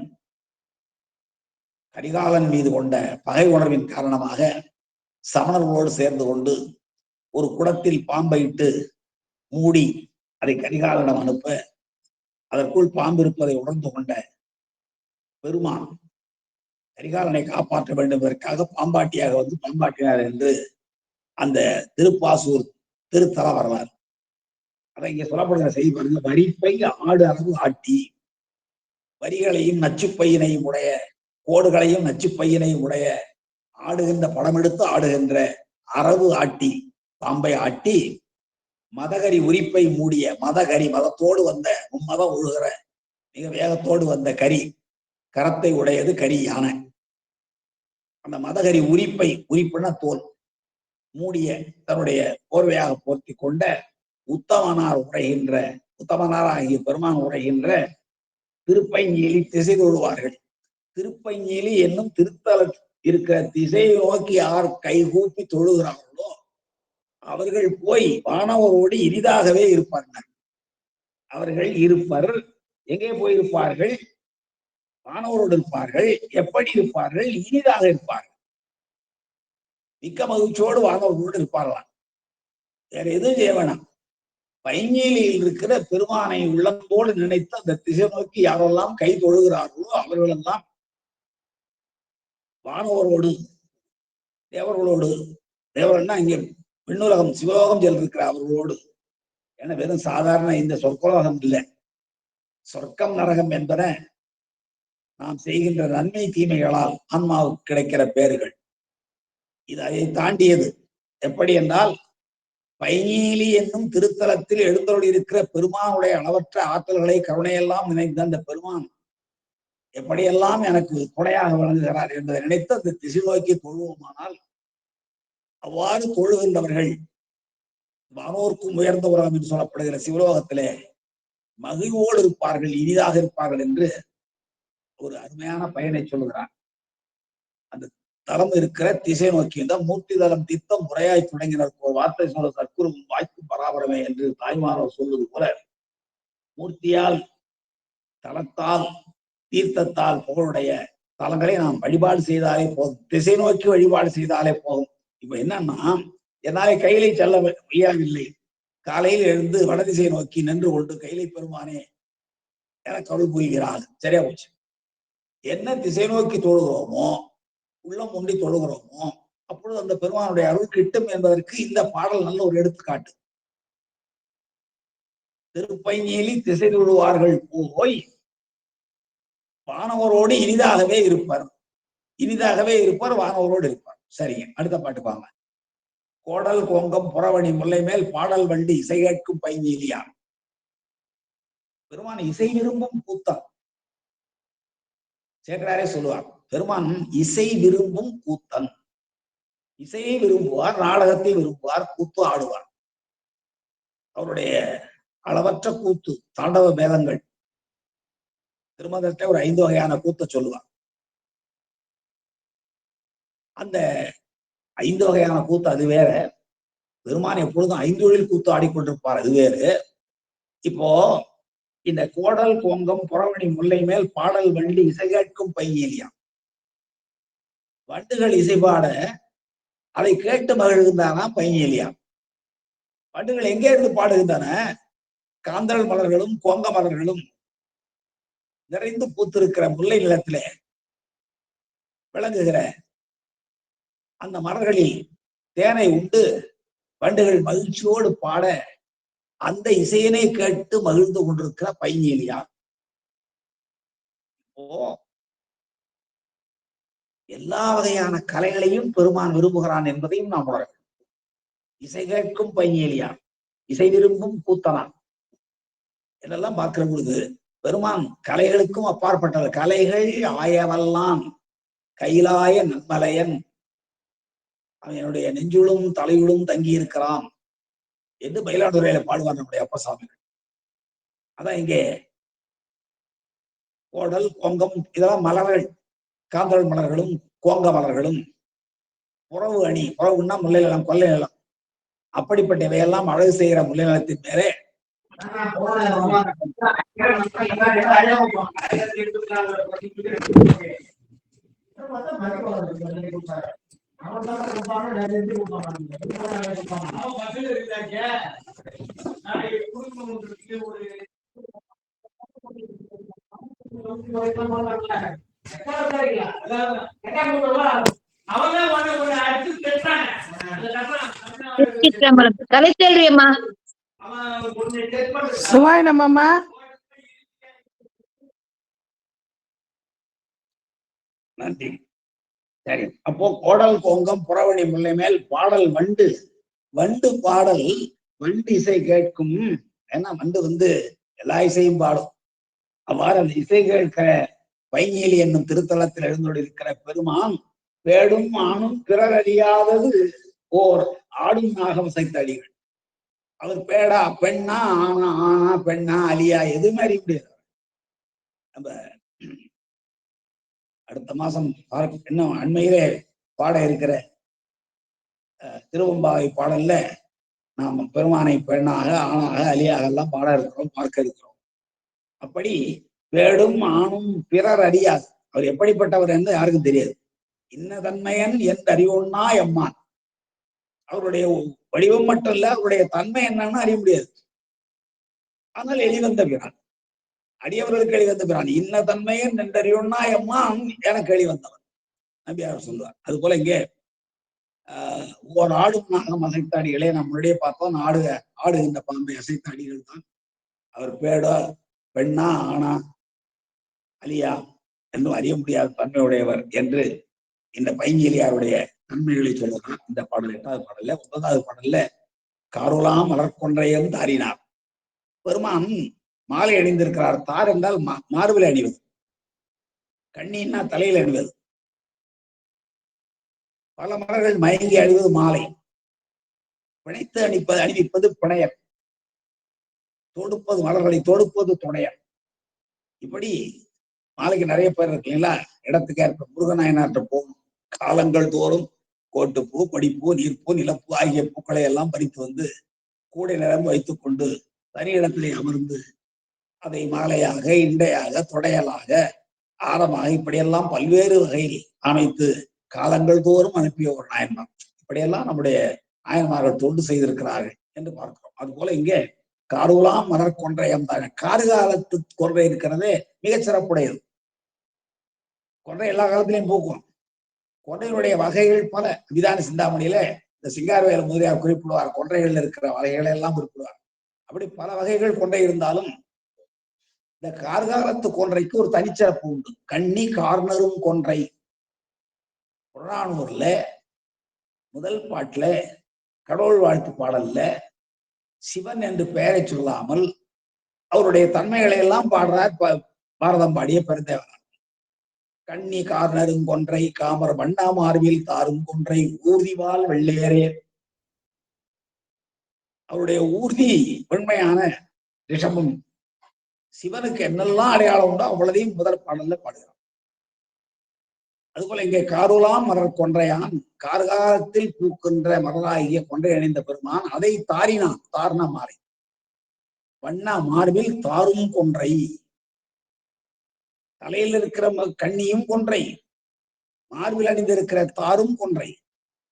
கரிகாலன் மீது கொண்ட பகை உணர்வின் காரணமாக சமணர்களோடு சேர்ந்து கொண்டு ஒரு குடத்தில் பாம்பை இட்டு மூடி அதை கரிகாலனிடம் அனுப்ப, அதற்குள் பாம்பு இருப்பதை உணர்ந்து கொண்ட பெருமான் கரிகாலனை காப்பாற்ற வேண்டும் என்பதற்காக பாம்பாட்டியாக வந்து பாம்பாட்டினார் என்று அந்த திருப்பாசூர் திருத்தல வரலாறு. அதை இங்க சொல்லப்படுகிற செய்தி பாருங்க. வரிப்பை ஆடு அளவு ஆட்டி, வரிகளையும் நச்சுப்பையினையும் உடைய, கோடுகளையும் நச்சுப்பையினையும் உடைய, ஆடுகின்ற படம் எடுத்து ஆடுகின்ற அரவு ஆட்டி, பாம்பை ஆட்டி, மதகரி உரிப்பை மூடிய, மதகரி மதத்தோடு வந்த, மும்மதம் ஒழுகிற மிக வேகத்தோடு வந்த கரி கரத்தை உடையது கரி யானை. அந்த மதகரி உரிப்புன தோல் மூடிய தன்னுடைய போர்வையாக போர்த்தி கொண்ட உத்தமனார் ஆகிய பெருமான் உரைகின்ற திருப்பைஞீலி திசை தொழுவார்கள். திருப்பைஞீலி என்னும் திருத்தல இருக்கிற திசையை நோக்கி யார் கைகூப்பி தொழுகிறார்களோ அவர்கள் போய் வானவரோடு இனிதாகவே இருப்பார்கள். அவர்கள் இருப்பர். எங்கே போயிருப்பார்கள்? வானவரோடு இருப்பார்கள். எப்படி இருப்பார்கள்? இனிதாக இருப்பார்கள். மிக்க மகிழ்ச்சியோடு வானவர்களோடு இருப்பார்களாம். வேற எதுவும் செய்ய வேணாம். பைஞீலியில் இருக்கிற பெருமானை உள்ளத்தோடு நினைத்து அந்த திசை நோக்கி யாரெல்லாம் கை தொழுகிறார்களோ அவர்களெல்லாம் வானவரோடு தேவர்களோடு, தேவர்கள்னா இங்கே விண்ணுலகம் சிவலோகம் சென்றிருக்கிற அவர்களோடு, என வெறும் சாதாரண இந்த சொற்கலோகம் இல்லை. சொர்க்கம் நரகம் என்பன நாம் செய்கின்ற நன்மை தீமைகளால் ஆன்மாவுக்கு கிடைக்கிற பேர்கள். இது அதை தாண்டியது. எப்படி என்றால், பைஞீலி என்னும் திருத்தலத்தில் எழுந்தருளி இருக்கிற பெருமானுடைய அளவற்ற ஆற்றல்களை கருணையெல்லாம் நினைத்த அந்த பெருமான் எப்படியெல்லாம் எனக்கு துணையாக விளங்குகிறார் என்பதை நினைத்து அந்த திசை நோக்கி தொழுவோமானால், அவ்வாறு தொழுகின்றவர்கள் வானோர்க்கும் உயர்ந்த உலகம் என்று சொல்லப்படுகிற சிவலோகத்திலே மகிழ்வோடு இருப்பார்கள், இனிதாக இருப்பார்கள் என்று ஒரு அருமையான பயனை சொல்லுகிறார். அந்த தலம் இருக்கிற திசை நோக்கி தான் மூர்த்தி தலம் தித்தம் முறையாய் தொடங்கினர். ஒரு வார்த்தை சொல்ல சற்குரும் வாய்க்கும் பராபரமே என்று தாய்மானவர் சொல்வது போல, மூர்த்தியால், தலத்தால், தீர்த்தத்தால் புகழுடைய தலங்களை நாம் வழிபாடு செய்தாலே போதும், திசை நோக்கி வழிபாடு செய்தாலே போதும். இப்ப என்னன்னா, என்னாலே கையிலை செல்ல முடியவில்லை, காலையில் எழுந்து வடதிசை நோக்கி நின்று கொண்டு கையிலை பெருமானே எனக்கு அருள் புரிகிறார், சரியா போச்சு. என்ன திசை நோக்கி தொழுகிறோமோ, உள்ளம் ஒன்றி தொழுகிறோமோ, அப்பொழுது அந்த பெருமானுடைய அருள் கிட்டும் என்பதற்கு இந்த பாடல் நல்ல ஒரு எடுத்துக்காட்டு. திருப்பைநீலி திசை தொழுவார்கள் போய் வானவரோடு இனிதாகவே இருப்பார், இனிதாகவே இருப்பார், வானவரோடு இருப்பார். சரிங்க, அடுத்த பாட்டு பாங்க. கோடல் கோங்கம் புறவணி முல்லை மேல் பாடல் வண்டி இசை கேட்கும் பைநீலியா. பெருமான் இசை விரும்பும் கூத்தன். சேக்கராரே சொல்லுவார், பெருமான் இசை விரும்பும் கூத்தன். இசையை விரும்புவார், நாடகத்தை விரும்புவார், கூத்து ஆடுவார். அவருடைய அளவற்ற கூத்து, தாண்டவ பேதங்கள், திருமணத்தை ஒரு 5 வகையான கூத்த சொல்லுவார். அந்த 5 வகையான கூத்து அது வேற, பெருமான் எப்பொழுதும் 5 தொழில் கூத்து ஆடிக்கொண்டிருப்பார், அது வேறு. இப்போ இந்த கோடல் கோங்கம் புறவணி முல்லை மேல் பாடல் வண்டி இசை கேட்கும் பையலியாம். வண்டுகள் இசைபாட அதை கேட்டு மகிழ்ந்தானா பையலியாம். வண்டுகள் எங்கே இருந்து பாடுகின்றன? காந்தல் மலர்களும் கோங்க மலர்களும் நிறைந்து பூத்திருக்கிற முல்லை நிலத்திலே விளங்குகிற அந்த மலர்களில் தேனை உண்டு வண்டுகள் மகிழ்ச்சியோடு பாட அந்த இசையினை கேட்டு மகிழ்ந்து கொண்டிருக்கிற பையலியா. எல்லா வகையான கலைகளையும் பெருமான் விரும்புகிறான் என்பதையும் நாம் உணர வேண்டும். இசை கேட்கும் பையலியா, இசை விரும்பும் கூத்தனான் இதெல்லாம் பார்க்கிற பொழுது பெருமான் கலைகளுக்கும் அப்பாற்பட்டது. கலைகள் ஆயவல்லான் கைலாய நன்மலையன், அவனுடைய நெஞ்சுளும் தலையுளும் தங்கி இருக்கிறான் என்று மயிலாடுதுறையில பாடுவார் நம்முடைய அப்பசாமி. அதான் இங்கே கோடல் கோங்கம் இதெல்லாம் மலர்கள், காந்தல் மலர்களும் கோங்க மலர்களும், புறவு அணி, புறவுன்னா முல்லை நிலம், கொல்லை நிலம், அப்படிப்பட்டவையெல்லாம் அழகு செய்கிற முல்லை நிலத்தின் மேலே கலைச்செல்வியம்மா சிவாய் நம்மம்மா. நன்றி. சரி, அப்போ கோடல் கோங்கம் புறவணி முல்லை மேல் பாடல் வண்டு, வண்டு பாடல் வண்டு இசை கேட்கும். ஏன்னா வண்டு எல்லா இசையும் பாடும். அவ்வாறு அந்த இசை கேட்கிற பைநீலி என்னும் திருத்தலத்தில் எழுந்தோடு இருக்கிற பெருமான் பேடும் ஆணும் பிறர் அறியாதது ஓர் ஆடும் நாகம் சைத்தடிகள். அவர் பேடா பெண்ணா, ஆனா ஆனா பெண்ணா அலியா எதுவுமே அறிய முடியாது. நம்ம அடுத்த மாசம் இன்னும் அண்மையிலே பாட இருக்கிற திருவம்பாவை பாடல்ல நாம் பெருமானை பெண்ணாக ஆணாக அலியாக எல்லாம் பாட இருக்கிறோம், பார்க்க இருக்கிறோம். அப்படி வேடும் ஆணும் பிறர் அறியாது. அவர் எப்படிப்பட்டவர் என்று யாருக்கும் தெரியாது. இன்னதன்மையன் என்று அறிவோன்னா எம்மான். அவருடைய வடிவம் மட்டும் இல்ல, அவருடைய தன்மை என்னன்னு அறிய முடியாது. ஆனால் எளிவந்த பிரான், அடியவர்களுக்கு எளிவந்த பிரான். இன்ன தன்மையன் என்றறியோன்னா எம்மான் எனக்கு எளிவந்தவன் நம்பியார் சொல்லுவார். அது போல இங்கே ஒவ்வொரு ஆடும் நாகம் அசைத்தாடிகளே நாம் முன்னாடியே பார்த்தோம். ஆடுகின்ற பாம்பை அசைத்தாடிகள் தான். அவர் பேடோ பெண்ணா ஆனா அலியா என்றும் அறிய முடியாத தன்மையுடையவர் என்று இந்த பைங்கிலியாருடைய நன்மைகளை சொல்லுகிறார். இந்த பாடல் 8வது பாடல்ல. 9வது பாடல்ல காரோலாம் மலர்கொன்றையும் தாரினார். பெருமான் மாலை அணிந்திருக்கிறார். தார் என்றால் மார்பில் அணிவது, கண்ணின்னா தலையில் அணிவது. பல மலர்கள் மயங்கி அணிவது மாலை, பிணைத்து அணிவிப்பது பிணையர், தொடுப்பது மலர்களை தொடுப்பது துணையர். இப்படி மாலைக்கு நிறைய பேர் இருக்கு இல்லைங்களா? இடத்துக்கு ஏற்ப முருகநாயனாற்ற போகணும். காலங்கள் தோறும் கோட்டுப்பூ, கொடிப்பூ, நீர்ப்பூ, நிலப்பூ ஆகிய பூக்களை எல்லாம் பறித்து வந்து கூடை நிரம்பி வைத்துக் கொண்டு தனி இடத்திலே அமர்ந்து அதை மாலையாக, இண்டையாக, தொடையலாக ஆரமாக இப்படியெல்லாம் பல்வேறு வகையில் அமைத்து காலங்கள் தோறும் அனுப்பிய ஒரு நாயன்மார். இப்படியெல்லாம் நம்முடைய நாயன்மார்கள் தொண்டு செய்திருக்கிறார்கள் என்று பார்க்கிறோம். அது போல இங்கே காருலாம் மலர் கொன்றையம் தான். கார்காலத்து கொன்றை இருக்கிறதே மிகச் சிறப்புடையது. கொன்றை எல்லா காலத்திலையும் பூக்கும். கொன்றைகளுடைய வகைகள் பல. விதான சிந்தாமணியில இந்த சிங்காரவேல முதலியார் குறிப்பிடுவார். கொன்றைகள் இருக்கிற வகைகளை எல்லாம் குறிப்பிடுவார். அப்படி பல வகைகள் கொன்றை இருந்தாலும் இந்த கார்காலத்து கொன்றைக்கு ஒரு தனிச்சிறப்பு உண்டு. கண்ணி கார்னரும் கொன்றை. புறநானூர்ல முதல் பாட்டுல கடவுள் வாழ்த்து பாடல்ல சிவன் என்று பெயரை சொல்லாமல் அவருடைய தன்மைகளை எல்லாம் பாடுறார் பாரதம் பாடிய பெருந்தேவனார். கண்ணி கார்னரும் கொன்றை காமர் வண்ணா மார்பில் தாரும் கொன்றை ஊர்திவால் வெள்ளையரே. அவருடைய ஊர்தி வெண்மையான ரிஷபம். சிவனுக்கு என்னெல்லாம் அடையாளம் உண்டோ அவ்வளதையும் முதல் பாடல்ல பாடுகிறார். அதுபோல இங்கே காருலாம் மலர் கொன்றையான், கார்காலத்தில் பூக்கின்ற மலராகிய கொன்றை அணிந்த பெருமான் அதை தாரினான். தார்னா மாறி வண்ணா மார்பில் தாரும் கொன்றை. தலையில் இருக்கிற கண்ணியும் கொன்றை, மார்பில் அணிந்திருக்கிற தாரும் கொன்றை.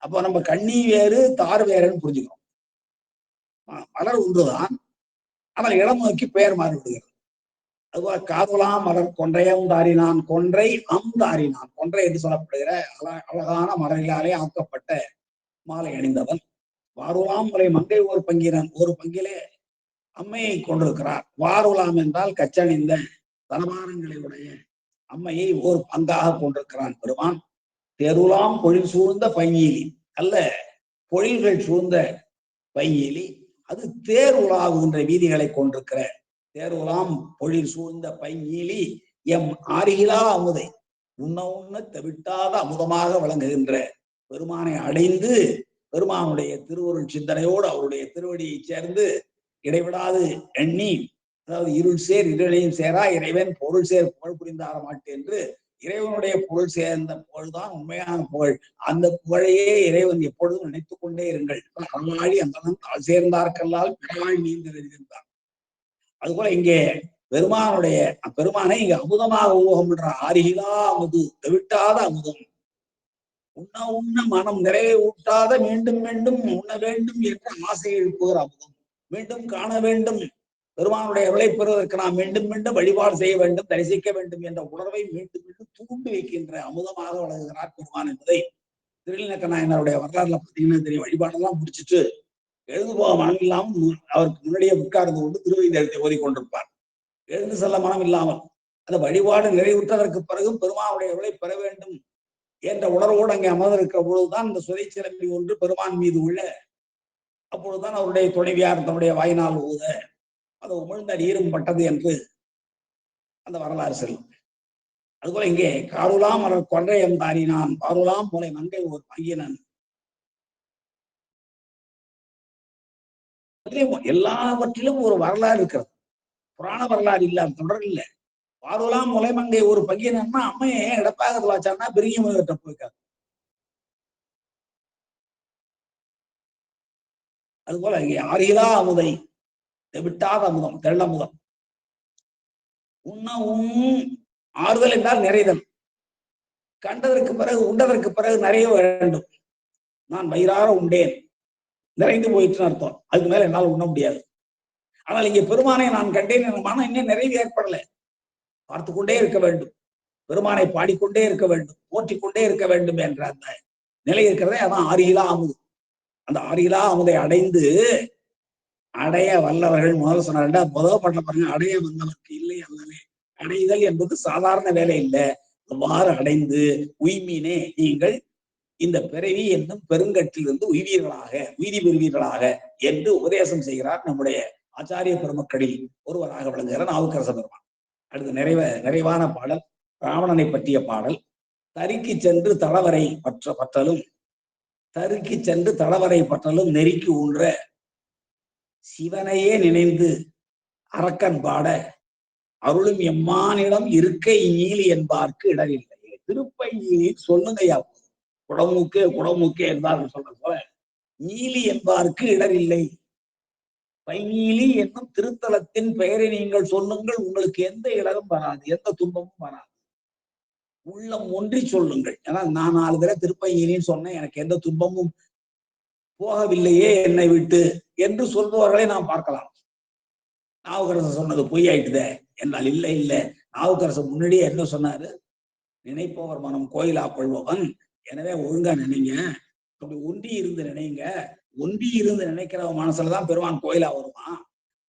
அப்போ நம்ம கண்ணி வேறு தார் வேறுன்னு புரிஞ்சுக்கிறோம். மலர் ஒன்றுதான், ஆனால் இடம் நோக்கி பெயர் மாறிவிடுகிறது. அதுபோல காதுலாம் மலர் கொன்றையம் தாரினான், கொன்றை தாரினான். கொன்றை என்று சொல்லப்படுகிற அழகான மலர்களாலே ஆக்கப்பட்ட மாலை அணிந்தவன். வாருலாம் முறை மங்கை ஒரு பங்கினன். ஒரு பங்கிலே அம்மையை கொண்டிருக்கிறார். வாருலாம் என்றால் கச்சணிந்த தனமானங்களுடைய அம்மையை ஒரு பங்காக கொண்டிருக்கிறான் பெருமான். தெருலாம் பொழில் சூழ்ந்த பையீலி அல்ல, பொழில்கள் சூழ்ந்த பையீலி. அது தேர் உலாவுகின்ற வீதிகளை கொண்டிருக்கிற தேர்வுலாம் பொழில் சூழ்ந்த பையீலி எம் ஆரிகிலா அமுதை. உண்ண உண்ண தவிட்டாத அமுதமாக விளங்குகின்ற பெருமானை அடைந்து பெருமானுடைய திருவருள் சிந்தனையோடு அவருடைய திருவடியை சேர்ந்து இடைவிடாது எண்ணி, அதாவது இருள் சேர் இருளையும் சேரா இறைவன் பொருள் சேர் புகழ் புரிந்தார மாட்டு என்று இறைவனுடைய புகழ் சேர்ந்த புகழ்தான் உண்மையான புகழ். அந்த புகழையே இறைவன் எப்பொழுதும் நினைத்துக் கொண்டே இருங்கள். அறவாழி அந்த தாழ் சேர்ந்தார்கல்லால் பிறவாழ் நீந்து எழுதியிருந்தார். அதுபோல இங்கே பெருமானை இங்க அமுதமாக உருவகம்ன்ற ஆரிகிலா அமுது, தவிட்டாத அமுதம். உண்ண உண்ண மனம் நிறைவே ஊட்டாத மீண்டும் மீண்டும் உண்ண வேண்டும் என்ற ஆசை எழுப்புகிற அமுதம். மீண்டும் காண வேண்டும், பெருமானுடைய விளை பெறுவதற்கு நாம் மீண்டும் மீண்டும் வழிபாடு செய்ய வேண்டும், தரிசிக்க வேண்டும் என்ற உணர்வை மீண்டும் மீண்டும் தூண்டி வைக்கின்ற அமுதமாக வழங்குகிறார் பெருமான் என்பதை திருநக்க நாயனருடைய வரலாறுல பார்த்தீங்கன்னா தெரியும். வழிபாடெல்லாம் முடிச்சுட்டு எழுந்து போக மனம் இல்லாமல் அவருக்கு முன்னாடியே உட்கார்ந்து கொண்டு திருவைந்தெழுத்தை ஓதிக்கொண்டிருப்பார். எழுந்து செல்ல மனம் இல்லாமல் அந்த வழிபாடு நிறைவுற்றதற்கு பிறகும் பெருமானுடைய விளை பெற வேண்டும் என்ற உணர்வோடு அங்கே அமர்ந்திருக்கிற பொழுதுதான் இந்த சுதை சிலம்பி ஒன்று பெருமான் மீது உள்ள, அப்பொழுதுதான் அவருடைய துணைவியார் தன்னுடைய வாயினால் ஊத அது உமிழ்ந்த நீரும் பட்டது என்று அந்த வரலாறு செல்லும். அதுபோல இங்கே காருலாம் மலர் கொன்றையம் தாரினான், பாருலாம் மூலை மங்கை ஒரு பங்கினன். எல்லாவற்றிலும் ஒரு வரலாறு இருக்கிறது. புராண வரலாறு இல்ல, தொடர் இல்ல. பாருலாம் முலைமங்கை ஒரு பங்கினன்னா அம்மையே இடப்பாகத்தில் வச்சான்னா பெரிய முதல்கிட்ட போயிருக்காரு. அதுபோல இங்கே ஆறிலா அமுதை, விட்டாத அமுதம், தெள்ளமுதம். ஆறுதல் என்றால் நிறைதல். கண்டதற்கு பிறகு உண்டதற்கு பிறகு நிறைய வேண்டும். நான் வயிறார உண்டேன், நிறைந்து போயிட்டுன்னு அர்த்தம். அதுக்கு மேல என்னால் உண்ண முடியாது. ஆனால் இங்கே பெருமானை நான் கண்டேன், என் மனம் இன்னும் நிறைவு ஏற்படலை. பார்த்து கொண்டே இருக்க வேண்டும், பெருமானை பாடிக்கொண்டே இருக்க வேண்டும், போற்றிக்கொண்டே இருக்க வேண்டும் என்ற அந்த நிலை இருக்கிறதே அதான் ஆறிலா அமுது. அந்த ஆறிலா அமுதை அடைந்து அடைய வல்லவர்கள் முதல் சொன்னார். முதல் பண்ண பாருங்க, அடைய வல்லவர்க்கு இல்லை அல்லவே. அடைதல் என்பது சாதாரண வேலை இல்லை. அவ்வாறு அடைந்து உய்மீனே நீங்கள் இந்த பிறவி என்னும் பெருங்கட்டிலிருந்து உய்தி பெறுவீர்களாக என்று உபதேசம் செய்கிறார் நம்முடைய ஆச்சாரிய பெருமக்களில் ஒருவராக விளங்குகிற நாவுக்கரச பெருமான். அடுத்து நிறைவான பாடல் ராவணனை பற்றிய பாடல். தருக்கி சென்று தளவரை பற்றலும், தருக்கி சென்று தளவரை பற்றலும் நெருக்கி ஊன்ற சிவனையே நினைந்து அரக்கன் பாட அருளும் எம்மானிடம் இருக்கை நீலி என்பார்க்கு இடரில்லை. திருப்பை நீலி சொல்லுங்கய்யா, குடமூக்கே என்பார்கள் சொல்ற போல நீலி என்பார்க்கு இடரில்லை. பைநீலி என்னும் திருத்தலத்தின் பெயரை நீங்கள் சொல்லுங்கள், உங்களுக்கு எந்த இடரும் வராது, எந்த துன்பமும் வராது. உள்ளம் ஒன்றி சொல்லுங்கள். ஏன்னா நான் 4 தடவை திருப்பையிலின்னு சொன்னேன், எனக்கு எந்த துன்பமும் போகவில்லையே என்னை விட்டு என்று சொல்பவர்களை நாம் பார்க்கலாம். நாவுக்கரசர் சொன்னது பொய் ஆயிட்டுதே என்றால், இல்லை இல்லை, நாவுக்கரசர் முன்னாடியே என்ன சொன்னாரு? நினைப்பவர் மனம் கோயிலா கொள்பவன். எனவே ஒழுங்கா நினைங்க, அப்படி ஒன்றி இருந்து நினைங்க. ஒன்றி இருந்து நினைக்கிற மனசுலதான் பெருமான் கோயிலா வருவான்.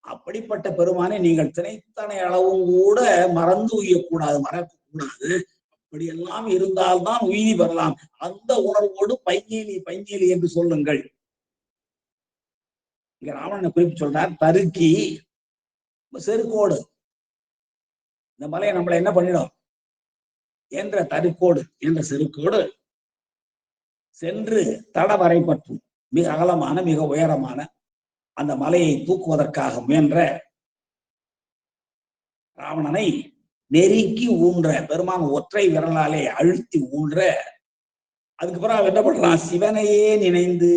அப்படிப்பட்ட பெருமானை நீங்கள் திணைத்தனை அளவும் கூட மறந்து உய்யக்கூடாது, மறக்க கூடாது. அப்படியெல்லாம் இருந்தால்தான் உய்தி பெறலாம். அந்த உணர்வோடு பைங்கீலி பைங்கீலி என்று சொல்லுங்கள். இங்க ராவணனை குறிப்பு சொல்றார், தருக்கி செருக்கோடு இந்த மலையை நம்மளை என்ன பண்ணிடும் என்ற தருக்கோடு என்ற செருக்கோடு சென்று தடவரை பற்றும் மிக அகலமான மிக உயரமான அந்த மலையை தூக்குவதற்காக முயன்ற ராவணனை நெருக்கி ஊன்ற பெருமான் ஒற்றை விரலாலே அழுத்தி ஊன்ற. அதுக்கப்புறம் அவன் என்ன பண்றான்? சிவனையே நினைந்து,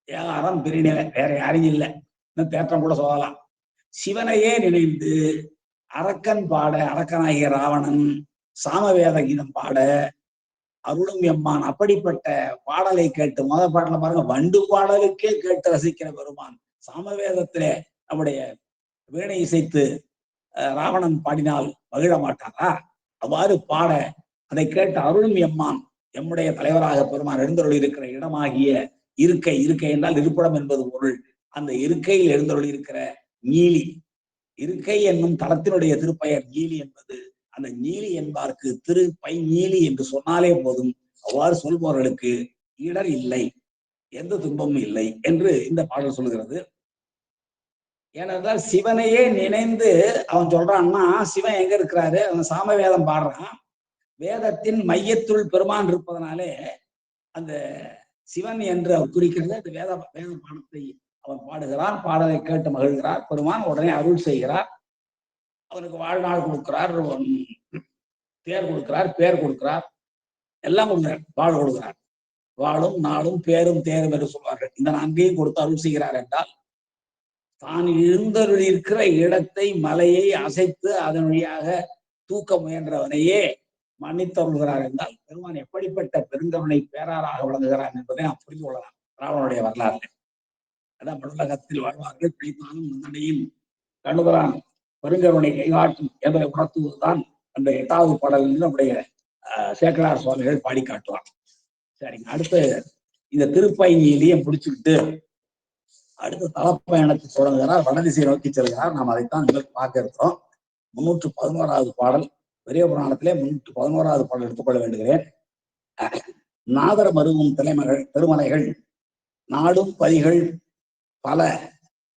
யாரும் பிரிநில வேற யாரும் இல்லை, தேற்றம் கூட சொல்லலாம். சிவனையே நினைந்து அரக்கன் பாட, அரக்கனாகிய ராவணன் சாமவேத கீதம் பாட, அருளும் எம்மான் அப்படிப்பட்ட பாடலை கேட்டு, முதல் பாடல பாருங்க, வண்டு பாடலுக்கே கேட்டு ரசிக்கிற பெருமான் சாமவேதத்திலே நம்முடைய வீணை இசைத்து ராவணன் பாடினால் மகிழ மாட்டாரா? அவ்வாறு பாட அதை கேட்டு அருளும் எம்மான், எம்முடைய தலைவராக பெருமான் எழுந்தருள் இருக்கிற இடமாகிய இருக்கை, இருக்கை என்றால் இருப்பிடம் என்பது பொருள். அந்த இருக்கையில் எழுந்தருள் இருக்கிற நீலி, இருக்கை என்னும் தலத்தினுடைய திருப்பெயர் நீலி என்பது. அந்த நீலி என்பார்க்கு திருப்பை நீலி என்று சொன்னாலே போதும். அவ்வாறு சொல்பவர்களுக்கு இடர் இல்லை, எந்த துன்பமும் இல்லை என்று இந்த பாடல் சொல்லுகிறது. ஏனென்றால் சிவனையே நினைந்து அவன் சொல்றான்னா, சிவன் எங்க இருக்கிறாரு? அவன் சாமவேதம் பாடுறான். வேதத்தின் மையத்துள் பெருமான் இருப்பதனாலே அந்த சிவன் என்று அவர் குறிக்கிறது. அந்த வேத பாடத்தை அவன் பாடுகிறான். பாடலை கேட்டு மகிழ்கிறார் பெருமான். உடனே அருள் செய்கிறார். அவனுக்கு வாழ்நாள் கொடுக்கிறார், பேர் கொடுக்கிறார், பேர் கொடுக்கிறார், எல்லாம் கொடுக்கிறார். வாழ் கொடுக்கிறார். வாழும் நாளும் பேரும் தேரும் என்று சொல்வார்கள். இந்த 4ஐயும் கொடுத்து அருள் செய்கிறார் என்றால், தான் எழுந்தருளிருக்கிற இடத்தை, மலையை அசைத்து அதன் வழியாக தூக்க முயன்றவனையே மன்னித்தருள்கிறார் என்றால், பெருமான் எப்படிப்பட்ட பெருங்கருணை பேராராக விளங்குகிறான் என்பதை நாம் புரிந்து கொள்ளலாம் ராவனுடைய வரலாறு. அதான் மண்டலகத்தில் வாழ்வார்கள் பிடித்தாலும் முன்னணியில் கண்டுகிறான் பெருங்கருணை கைகாட்டும் என்பதை உணர்த்துவதுதான் அந்த 8வது பாடலில் நம்முடைய சேக்கலார் சுவாமிகள் பாடி காட்டுவார். சரிங்க, அடுத்து இந்த திருப்பையிலேயே பிடிச்சுக்கிட்டு அடுத்த தலப்பயணத்தை தொடங்குகிறார். வடதிசை நோக்கி செல்கிறார். நாம் அதைத்தான் பார்க்க இருக்கிறோம். 311வது பாடல், பெரிய புராணத்திலே 311வது பாடல் எடுத்துக்கொள்ள வேண்டுகிறேன். நாதர மருவும் திருமலைகள் நாடும் பதிகள் பல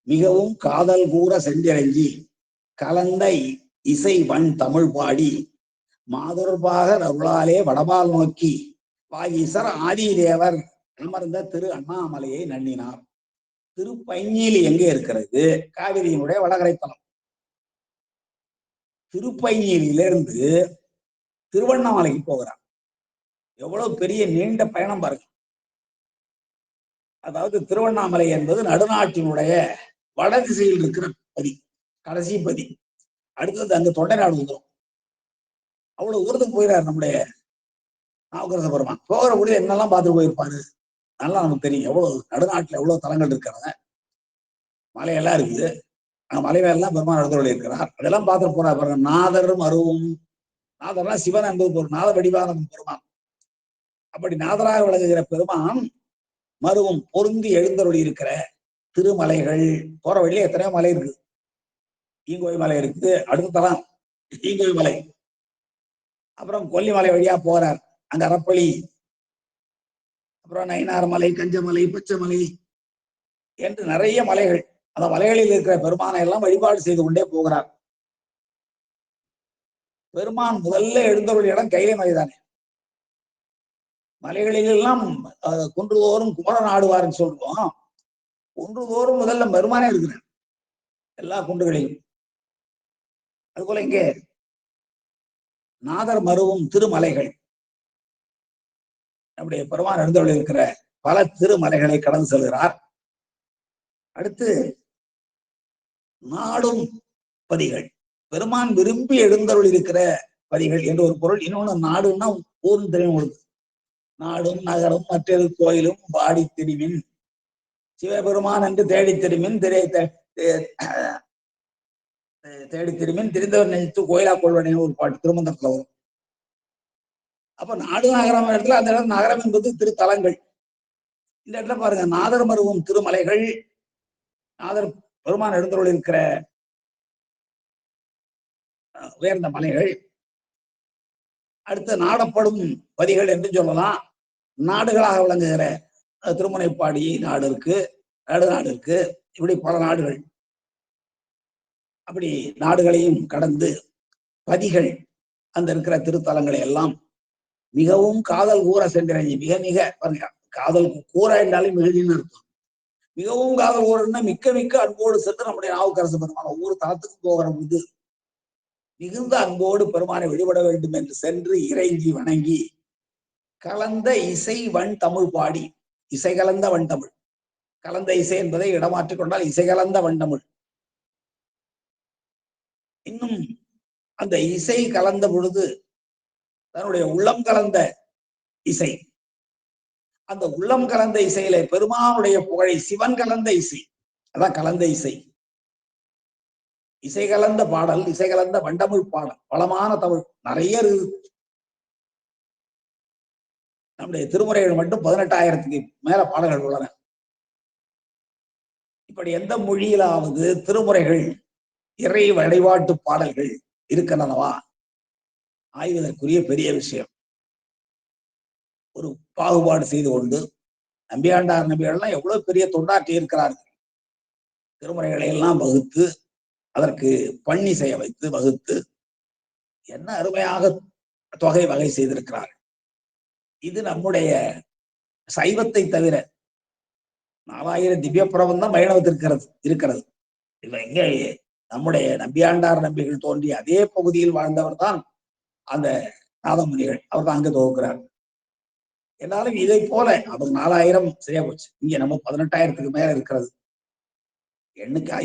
மிகவும் காதல் கூற செஞ்சிறங்கி கலந்த இசை வன் தமிழ் பாடி மாதொர்பாக அருளாலே வடபால் நோக்கி வாகீசர் ஆதிதேவர் அமர்ந்த திரு அண்ணாமலையை நன்னினார். திருப்பைஞீலி எங்கே இருக்கிறது? காவிரியினுடைய வடகரைத்தலம். திருப்பைஞீலியிலிருந்து திருவண்ணாமலைக்கு போகிறார். எவ்வளவு பெரிய நீண்ட பயணம் பாருங்க. அதாவது திருவண்ணாமலை என்பது நடுநாட்டினுடைய வடதிசையில் இருக்கிற பதி, கடைசி பதி. அடுத்தது அங்க தொண்டை நாடு வந்துடும். அவ்வளவு தூரத்துக்கு போயிடாரு நம்முடைய நாவுக்கரச பெருமான். போகிற கூட என்னெல்லாம் பார்த்துட்டு போயிருப்பாரு நல்லா நமக்கு தெரியும். எவ்வளவு நடுநாட்டுல எவ்வளவு தலங்கள் இருக்கிறாங்க, மலையெல்லாம் இருக்குது. அங்க மலை மேலாம் பெருமான் எழுந்தருளி இருக்கிறார். அதெல்லாம் பார்த்துட்டு போறாரு பாருங்க. நாதரும் அருவும், நாதர்னா சிவன் என்பது ஒரு நாத வடிவான பெருமான். அப்படி நாதராக விளங்குகிற பெருமான் மருவும் பொருந்தி எழுந்தருளி இருக்கிற திருமலைகள். போற வழியில எத்தனையோ மலை இருக்குது. ஈங்கோய் மலை இருக்குது, அடுத்த தலம் ஈங்கோய் மலை. அப்புறம் கொல்லிமலை வழியா போறார், அங்க அரப்பளி, அப்புறம் நயினார் மலை, கஞ்சமலை, பச்சைமலை என்று நிறைய மலைகள். அந்த மலைகளில் இருக்கிற பெருமானை எல்லாம் வழிபாடு செய்து கொண்டே போகிறார். பெருமான் முதல்ல எழுந்தருள் இடம் கைலை மலைதானே. மலைகளிலெல்லாம் குன்றுதோறும் குமரன் ஆடுவார்ன்னு சொல்லுவோம். குன்றுதோறும் முதல்ல பெருமானே இருக்கிறார் எல்லா குன்றுகளையும். அதுபோல இங்கே நாதர் மருவும் திருமலைகள், நம்முடைய பெருமான் எழுந்தருள் இருக்கிற பல திருமலைகளை கடந்து செல்கிறார். அடுத்து நாடும் பதிகள், பெருமான் விரும்பி எழுந்தருள் இருக்கிற பதிகள் என்று ஒரு பொருள். இன்னொன்னு நாடுன்னா ஊர்னு தெரியும் உங்களுக்கு. நாடும் நகரும் மற்றொரு கோயிலும் பாடி திரிமின் சிவபெருமான் என்று தேடி திரும்பின் தேடி திரும்பின் தெரிந்தவர் நினைத்து கோயிலா கொள்வனே ஒரு பாட்டு திருமந்தத்துல வரும். அப்ப நாடு நகரம் இடத்துல அந்த இடம் நகரம் என்பது திருத்தலங்கள். இந்த இடத்துல பாருங்க, நாதர் மருவும் திருமலைகள், நாதர் பெருமான் எழுந்தருள் இருக்கிற உயர்ந்த மலைகள், அடுத்து நாடப்படும் பதிகள் என்று சொல்லலாம். நாடுகளாக விளங்குகிற திருமுனைப்பாடி நாடு இருக்கு, நாடு இருக்கு, இப்படி பல நாடுகள். அப்படி நாடுகளையும் கடந்து பதிகள் அந்த இருக்கிற திருத்தலங்களை எல்லாம் மிகவும் காதல் கூற சென்றிறங்கி, மிக மிக பாருங்க, காதல் கூற என்றாலும் மிகுதின்னு அர்த்தம். மிகவும் காதல் கூறன்னா மிக்க மிக்க அன்போடு சென்று நம்முடைய நாவுக்கரசு பெருமான ஒவ்வொரு தளத்துக்கு போகிற போது மிகுந்த அன்போடு பெருமானை வழிபட வேண்டும் என்று சென்று இறைஞ்சி வணங்கி கலந்த இசை வன் தமிழ் பாடி, இசை கலந்த வன் தமிழ், கலந்த இசை என்பதை இடமாற்றிக் கொண்டால் இசை கலந்த வன் தமிழ். இன்னும் அந்த இசை கலந்த பொழுது தன்னுடைய உள்ளம் கலந்த இசை, அந்த உள்ளம் கலந்த இசையில பெருமானுடைய புகழை, சிவன் கலந்த இசை, அதான் கலந்த இசை. இசை கலந்த பாடல், இசை கலந்த வண்டமிழ் பாடல், வளமான தமிழ் நிறைய இருக்குது. நம்முடைய திருமுறைகள் மட்டும் 18,000க்கு மேல பாடல்கள் உள்ளன. இப்படி எந்த மொழியிலாவது திருமுறைகள், இறை வழிபாட்டு பாடல்கள் இருக்கின்றனவா? ஆய்வதற்குரிய பெரிய விஷயம். ஒரு பாகுபாடு செய்து கொண்டு நம்பியாண்டார் நம்பிகள்லாம் எவ்வளவு பெரிய தொண்டாற்றி இருக்கிறார்கள். திருமுறைகளை எல்லாம் வகுத்து அதற்கு பண்ணி செய்ய வைத்து வகுத்து என்ன அருமையாக தொகை வகை செய்திருக்கிறார். இது நம்முடைய சைவத்தை தவிர 4000 திவ்ய பிரபந்தம் வைணவத்திற்கு இருக்கிறது. இல்ல, இங்க நம்முடைய நம்பியாண்டார் நம்பிகள் தோன்றிய அதே பகுதியில் வாழ்ந்தவர் தான் அந்த நாதமுனிகள். அவர் தான் அங்க துவக்கிறார். என்னாலும் இதை போல அவர் 4000 சரியா போச்சு. இங்க நம்ம 18,000க்கு மேல இருக்கிறது.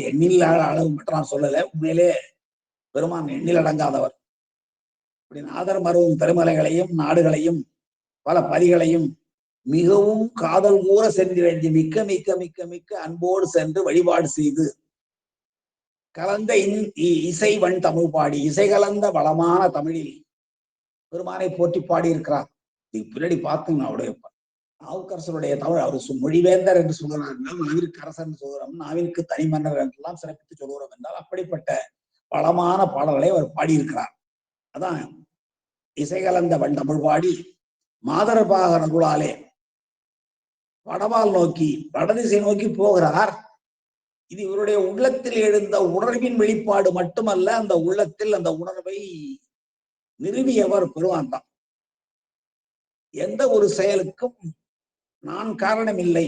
எண்ணில் அளவு மட்டும் நான் சொல்லல, உண்மையிலே பெருமான் எண்ணில் அடங்காதவர். இப்படி நாதர் மருவும் பெருமலைகளையும் நாடுகளையும் பல பதிகளையும் மிகவும் காதல் கூற சென்றிறங்கி மிக்க மிக்க மிக்க மிக்க அன்போடு சென்று வழிபாடு செய்து கலந்த இசை வன் தமிழ் பாடி, இசை கலந்த வளமான தமிழில் பெருமானை போற்றி பாடி இருக்கிறார். நீங்க பின்னாடி பார்த்தீங்கன்னா அவருடைய நாவுக்கரசருடைய தமிழ், அவர் மொழிவேந்தர் என்று சொல்கிறார், நாவிற்கு அரசன் சொல்கிறோம், நாவிற்கு தனிமன்னர் என்றெல்லாம் சிறப்பித்து சொல்கிறோம் என்றால் அப்படிப்பட்ட வளமான பாடல்களை அவர் பாடியிருக்கிறார். அதான் இசை கலந்த வன் தமிழ் பாடி மாதரபாக நகுலாலே வடவால் நோக்கி, வடதிசை நோக்கி போகிறார். இது இவருடைய உள்ளத்தில் எழுந்த உணர்வின் வெளிப்பாடு மட்டுமல்ல, அந்த உள்ளத்தில் அந்த உணர்வை நிறுவியவர் பெருமான் தான். எந்த ஒரு செயலுக்கும் நான் காரணம் இல்லை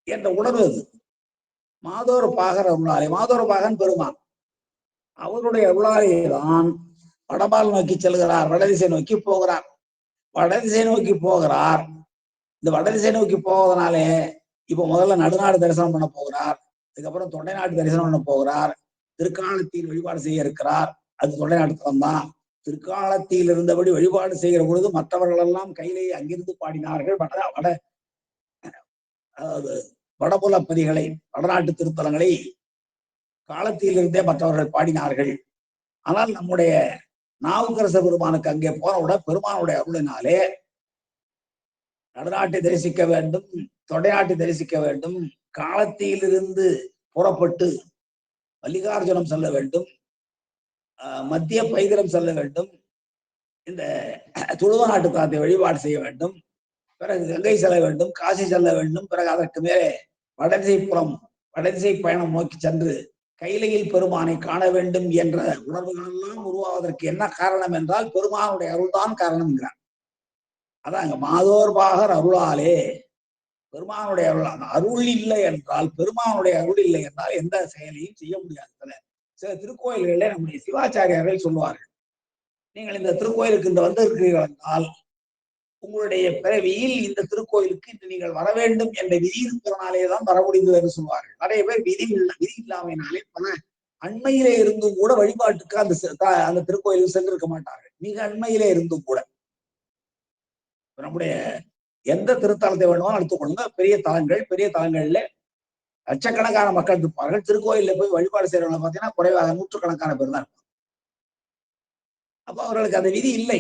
என்ற உணர்வு அது. மாதோர் பாகர் அருளாலே, மாதோர் பாகன் பெருமான், அவருடைய அருளாலே தான் வடபால் நோக்கி செல்கிறார், வடதிசை நோக்கி போகிறார். வடதிசை நோக்கி போகிறார். இந்த வடதிசை நோக்கி போவதனாலே இப்ப முதல்ல நடுநாடு தரிசனம் பண்ண போகிறார், அதுக்கப்புறம் தொண்டை நாட்டு தரிசனம் பண்ண போகிறார், திருக்காலத்தில் வழிபாடு செய்ய இருக்கிறார். அது தொண்டை நாட்டுத்தலம் தான். திருக்காலத்தில் இருந்தபடி வழிபாடு செய்கிற பொழுது மற்றவர்கள் எல்லாம் கையிலே அங்கிருந்து பாடினார்கள். அதாவது வடபுலப்பதிகளை, வடநாட்டு திருத்தலங்களை காலத்தில் இருந்தே மற்றவர்கள் பாடினார்கள். ஆனால் நம்முடைய நாவுக்கரச பெருமானுக்கு அங்கே போனவுடன் பெருமானுடைய அருளினாலே நடுநாட்டை தரிசிக்க வேண்டும், தொடைநாட்டை தரிசிக்க வேண்டும், காலத்திலிருந்து புறப்பட்டு மல்லிகார்ஜுனம் செல்ல வேண்டும், மத்திய பைதரம் செல்ல வேண்டும், இந்த துளுவ நாட்டு தாத்தை வழிபாடு செய்ய வேண்டும், பிறகு கங்கை செல்ல வேண்டும், காசி செல்ல வேண்டும், பிறகு அதற்கு மேலே வடதிசைப்புறம் வடதிசை பயணம் நோக்கி சென்று கைலையில் பெருமானை காண வேண்டும் என்ற உணர்வுகள் எல்லாம் உருவாவதற்கு என்ன காரணம் என்றால் பெருமானுடைய அருள்தான் காரணம் என்கிறார். அதான் அங்க மாதோர் பாகர் அருளாலே, பெருமானுடைய அருள். அருள் இல்லை என்றால், பெருமானுடைய அருள் இல்லை என்றால் எந்த செயலையும் செய்ய முடியாது. சில திருக்கோயில்களிலே நம்முடைய சிவாச்சாரியார்கள் சொல்லுவார்கள், நீங்கள் இந்த திருக்கோயிலுக்கு இந்த வந்திருக்கிறீர்கள் என்றால் உங்களுடைய பிறவியில் இந்த திருக்கோயிலுக்கு இன்று நீங்கள் வர வேண்டும் என்ற விதி இருக்கிறனாலேதான் வர முடிந்தது என்று சொல்வார்கள். நிறைய பேர் விதி இல்லாமையினாலே பல அண்மையிலே இருந்தும் கூட வழிபாட்டுக்கு அந்த திருக்கோயிலுக்கு சென்றிருக்க மாட்டார்கள். மிக அண்மையிலே இருந்தும் கூட நம்முடைய எந்த திருத்தலத்தை வேணுமோ எடுத்துக்கொள்ளுங்க. பெரிய தலங்கள்ல லட்சக்கணக்கான மக்கள் இருப்பார்கள். திருக்கோயில போய் வழிபாடு செய்யறவங்க பார்த்தீங்கன்னா குறைவாக நூற்றுக்கணக்கான பேர் தான். அப்ப அவர்களுக்கு அந்த விதி இல்லை.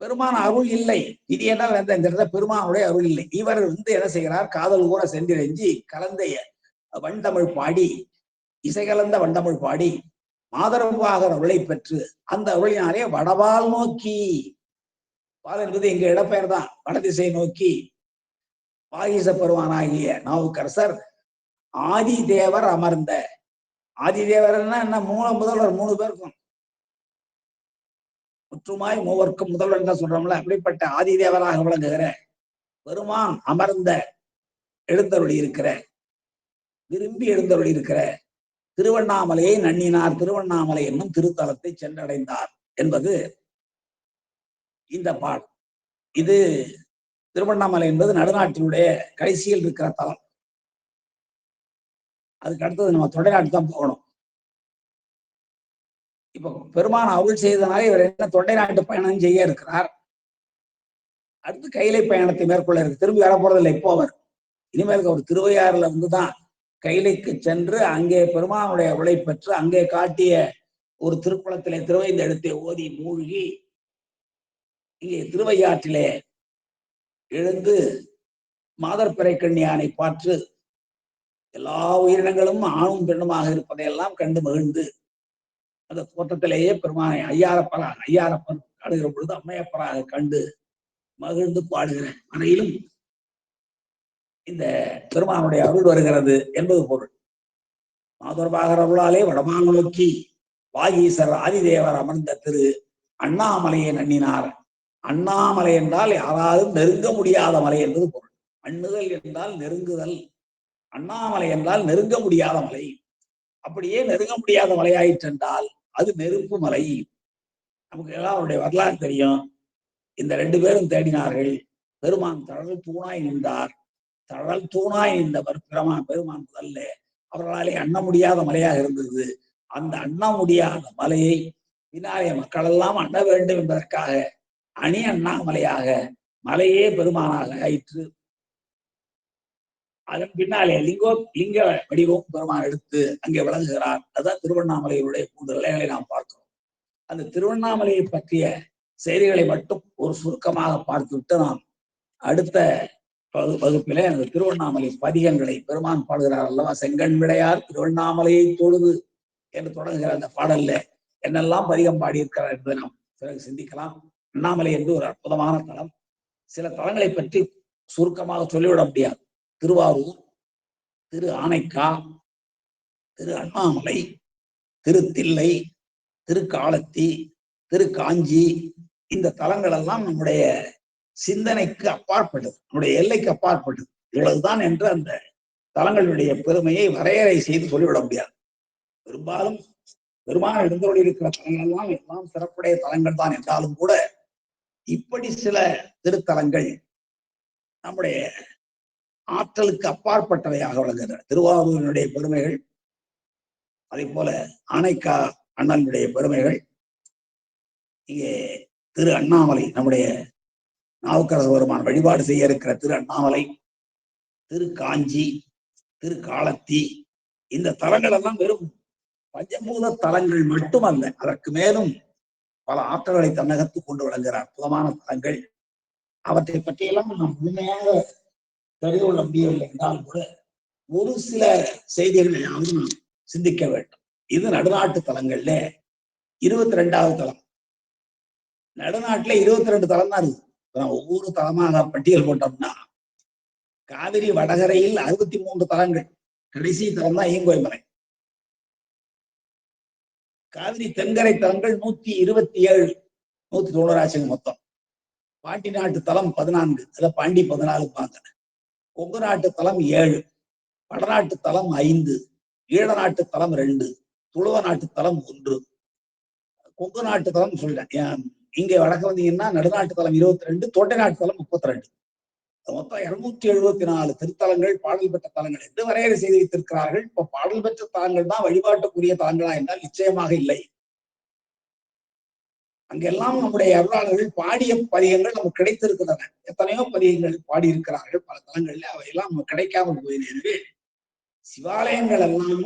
பெருமான அருள் இல்லை. விதி என்றால் இந்த இடத்துல பெருமானுடைய அருள் இல்லை. இவர் என்ன செய்கிறார்? காதல் கூட சென்றிரஞ்சி கலந்த வண்டமிழ் பாடி, இசை கலந்த வண்டமிழ் பாடி, மாதரவாக அருளை பெற்று அந்த அருளினாலே வடவால் நோக்கி, பால் என்பது எங்க இடப்பெயர் தான், வடதிசை நோக்கி வாகீச பெருமானாகிய நாவுக்கரசர் ஆதி தேவர் அமர்ந்த, ஆதி தேவர்னா என்ன? முதல்வர் 3 பேருக்கும் முற்றுமாய் மூவர்க்கும் முதல்வர் தான் சொல்றோம்ல. அப்படிப்பட்ட ஆதி தேவராக விளங்குகிற பெருமான் அமர்ந்த எழுந்தருளி இருக்கிற, விரும்பி எழுந்தருளி இருக்கிற திருவண்ணாமலையை நன்னினார். திருவண்ணாமலை என்னும் திருத்தலத்தை சென்றடைந்தார் என்பது இந்த பாடல். இது திருவண்ணாமலை என்பது நடுநாட்டினுடைய கடைசியில் இருக்கிற தலம். அதுக்கு அடுத்தது நம்ம தொண்டைநாட்டு தான் போகணும். இப்ப பெருமான் அருள் செய்தனால இவர் என்ன தொண்டை நாட்டு பயணம் செய்ய இருக்கிறார். அடுத்து கைலை பயணத்தை மேற்கொள்ள இருக்கு. திரும்பி வரப்போறதில்லை. இப்போ அவர் இனிமேல் ஒரு திருவையாறுல இருந்துதான் கைலைக்கு சென்று அங்கே பெருமானுடைய அருளை பெற்று அங்கே காட்டிய ஒரு திருக்குளத்திலே திருவைந்த எடுத்தை ஓதி மூழ்கி இங்கே திருவையாற்றிலே எழுந்து மாதர்பிறை கண்ணியானை பாற்று எல்லா உயிரினங்களும் ஆணும் பெண்ணுமாக இருப்பதையெல்லாம் கண்டு மகிழ்ந்து அந்த தோட்டத்திலேயே பெருமானை ஐயாரப்பன் காடுகிற பொழுது அம்மையப்பராக கண்டு மகிழ்ந்து பாடுகிற வரையிலும் இந்த பெருமானுடைய அருள் வருகிறது என்பது பொருள். மாதர்பாகர் அருளாலே வடமான் நோக்கி வாகீசர் ஆதிதேவர் அமர்ந்த திரு அண்ணாமலையை நன்னினார். அண்ணாமலை என்றால் யாராலும் நெருங்க முடியாத மலை என்பது பொருள். அண்ணுதல் என்றால் நெருங்குதல், அண்ணாமலை என்றால் நெருங்க முடியாத மலை. அப்படியே நெருங்க முடியாத மலையாயிற்று என்றால் அது நெருப்பு மலை. நமக்கு எல்லாம் அவருடைய வரலாறு தெரியும். இந்த 2 பேரும் தேடினார்கள். பெருமான் தழல் தூணாய் நின்றார். தழல் தூணாய் நின்றவர் பெருமான் முதல்ல அவர்களாலே அண்ண முடியாத மலையாக இருந்தது. அந்த அண்ண முடியாத மலையை பின்னாலே மக்கள் எல்லாம் அண்ண வேண்டும் என்பதற்காக அணி அண்ணாமலையாக மலையே பெருமானாக ஆயிற்று. அதன் பின்னாலே லிங்க வடிவம் பெருமான் எடுத்து அங்கே விளங்குகிறார். அதுதான் திருவண்ணாமலையுடைய 3 நிலைகளை நாம் பார்க்கிறோம். அந்த திருவண்ணாமலையை பற்றிய செய்திகளை மட்டும் ஒரு சுருக்கமாக பார்த்துவிட்டு நாம் அடுத்த வகுப்பிலே அந்த திருவண்ணாமலை பதிகங்களை பெருமான் பாடுகிறார் அல்லவா. செங்கண் விடையார் திருவண்ணாமலையை தொழுது என்று தொடங்குகிற அந்த பாடல்ல என்னெல்லாம் பதிகம் பாடியிருக்கிறார் என்பதை நாம் பிறகு சிந்திக்கலாம். அண்ணாமலை என்று ஒரு அற்புதமான தலம். சில தலங்களை பற்றி சுருக்கமாக சொல்லிவிட முடியாது. திருவாரூர், திரு ஆனைக்கா, திரு அண்ணாமலை, திருத்தில்லை, திருக்காலத்தி, திருக்காஞ்சி, இந்த தலங்கள் எல்லாம் நம்முடைய சிந்தனைக்கு அப்பாற்பட்டது, நம்முடைய எல்லைக்கு அப்பாற்பட்டது. இவ்வளவுதான் என்று அந்த தலங்களுடைய பெருமையை வரையறை செய்து சொல்லிவிட முடியாது. பெரும்பாலும் பெருமான எழுந்தோடு இருக்கிற தலங்கள் எல்லாம் சிறப்புடைய தலங்கள் தான் என்றாலும் கூட இப்படி சில திருத்தலங்கள் நம்முடைய ஆற்றலுக்கு அப்பாற்பட்டவையாக விளங்குகின்றன. திருவாரூரினுடைய பெருமைகள், அதே போல ஆனைக்கா அண்ணனுடைய பெருமைகள், இங்கே திரு அண்ணாமலை நம்முடைய நாவுக்கரச பெருமான் வழிபாடு செய்ய இருக்கிற திரு அண்ணாமலை, திரு காஞ்சி, திரு காலத்தி, இந்த தலங்கள் எல்லாம் வெறும் பஞ்சபூத தலங்கள் மட்டுமல்ல, அதற்கு மேலும் பல ஆற்றல்களை தன்னகத்து கொண்டு விளங்குகிற அற்புதமான தலங்கள். அவற்றை பற்றியெல்லாம் நாம் முழுமையாக தெரிந்து கொள்ள முடியவில்லை என்றால் கூட ஒரு சில செய்திகளை நாம் சிந்திக்க வேண்டும். இது நடுநாட்டு தலங்கள்ல 22வது தலம். நடுநாட்டுல 22 தலம் தான் இருக்கு. ஒவ்வொரு தலமாக பட்டியல் போட்டோம்னா காவிரி வடகரையில் 63 தலங்கள். கடைசி தலம் தான் ஈங்கோய் மலை. காவிரி தென்கரை தலங்கள் 127, 190 மொத்தம். பாண்டி நாட்டு தலம் 14, அத பாண்டி 14 பாங்க. கொங்கு நாட்டு தலம் 7, வடநாட்டு தலம் 5, ஈழ நாட்டு தலம் 2, துளுவ நாட்டு தலம் 1. கொங்கு நாட்டு தலம் சொல்றேன். இங்க வடக்கு வந்தீங்கன்னா நடுநாட்டு தலம் 22, தொண்டை நாட்டு தலம் 32. மொத்தம் 274 திருத்தலங்கள் பாடல் பெற்ற தலங்கள் என்று வரையறை செய்து வைத்திருக்கிறார்கள். இப்ப பாடல் பெற்ற தலங்கள் தான் வழிபாட்டுக்குரிய தலங்களா என்றால் நிச்சயமாக இல்லை. அங்கெல்லாம் நம்முடைய அருளாளர்கள் பாடிய பதிகங்கள் நமக்கு கிடைத்திருக்கின்றன. எத்தனையோ பதிகங்கள் பாடியிருக்கிறார்கள் பல தலங்கள்ல, அவையெல்லாம் நமக்கு கிடைக்காமல் போயின. எனவே சிவாலயங்கள் எல்லாம்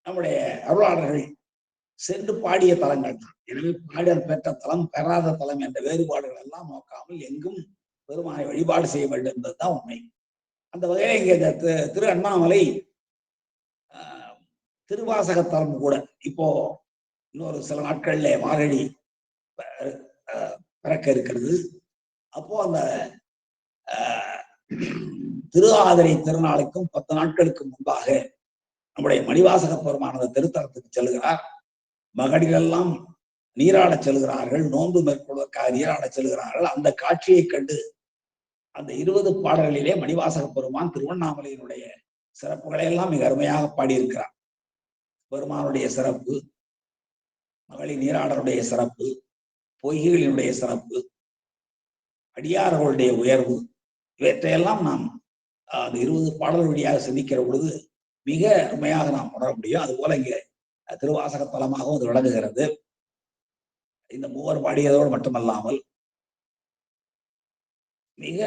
நம்முடைய அருளாளர்கள் சென்று பாடிய தலங்கள் தான். எனவே பாடல் பெற்ற தலம் பெறாத தலம் என்ற வேறுபாடுகள் எல்லாம் நோக்காமல் எங்கும் பெருமானை வழிபாடு செய்ய வேண்டும் என்பதுதான் உண்மை. அந்த வகையில இங்க திரு அண்ணாமலை திருவாசகத்தலம் கூட இப்போ இன்னொரு சில நாட்கள்ல மார்கழி பிறக்க இருக்கிறது. அப்போ அந்த திரு ஆதிரை திருநாளுக்கும் 10 நாட்களுக்கு முன்பாக நம்முடைய மணிவாசக பெருமானது திருத்தலத்துக்கு செல்கிறார். மகளிரெல்லாம் நீராடச் செல்கிறார்கள், நோன்பு மேற்கொள்வதற்காக நீராடச் செல்கிறார்கள். அந்த காட்சியை கண்டு அந்த 20 பாடல்களிலே மணிவாசக பெருமான் திருவண்ணாமலையினுடைய சிறப்புகளை எல்லாம் மிக அருமையாக பாடியிருக்கிறார். பெருமானுடைய சிறப்பு, மகளிர் நீராடருடைய சிறப்பு, பொய்களினுடைய சிறப்பு, அடியார்களுடைய உயர்வு, இவற்றையெல்லாம் நாம் அந்த 20 பாடல் வழியாக சிந்திக்கிற பொழுது மிக அருமையாக நாம் உணர முடியும். அதுபோல இங்கே திருவாசக தலமாகவும் அது விளங்குகிறது. இந்த மூவர் பாடியதோடு மட்டுமல்லாமல் மிக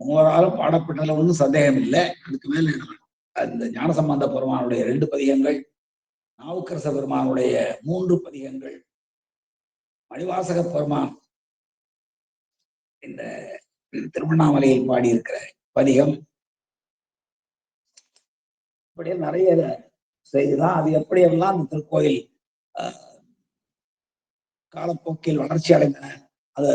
மூவராலும் பாடப்பட்டதுல ஒன்றும் சந்தேகம் இல்லை. அதுக்கு மேல அந்த ஞானசம்பந்த பெருமானுடைய 2 பதிகங்கள், நாவுக்கரச பெருமானுடைய 3 பதிகங்கள், மணிவாசக பெருமான் இந்த திருவண்ணாமலையில் பாடியிருக்கிற பதிகம், இப்படியே நிறைய செய்திதான். அது எப்படியெல்லாம் இந்த திருக்கோயில் காலப்போக்கில் வளர்ச்சி அடைந்தன அது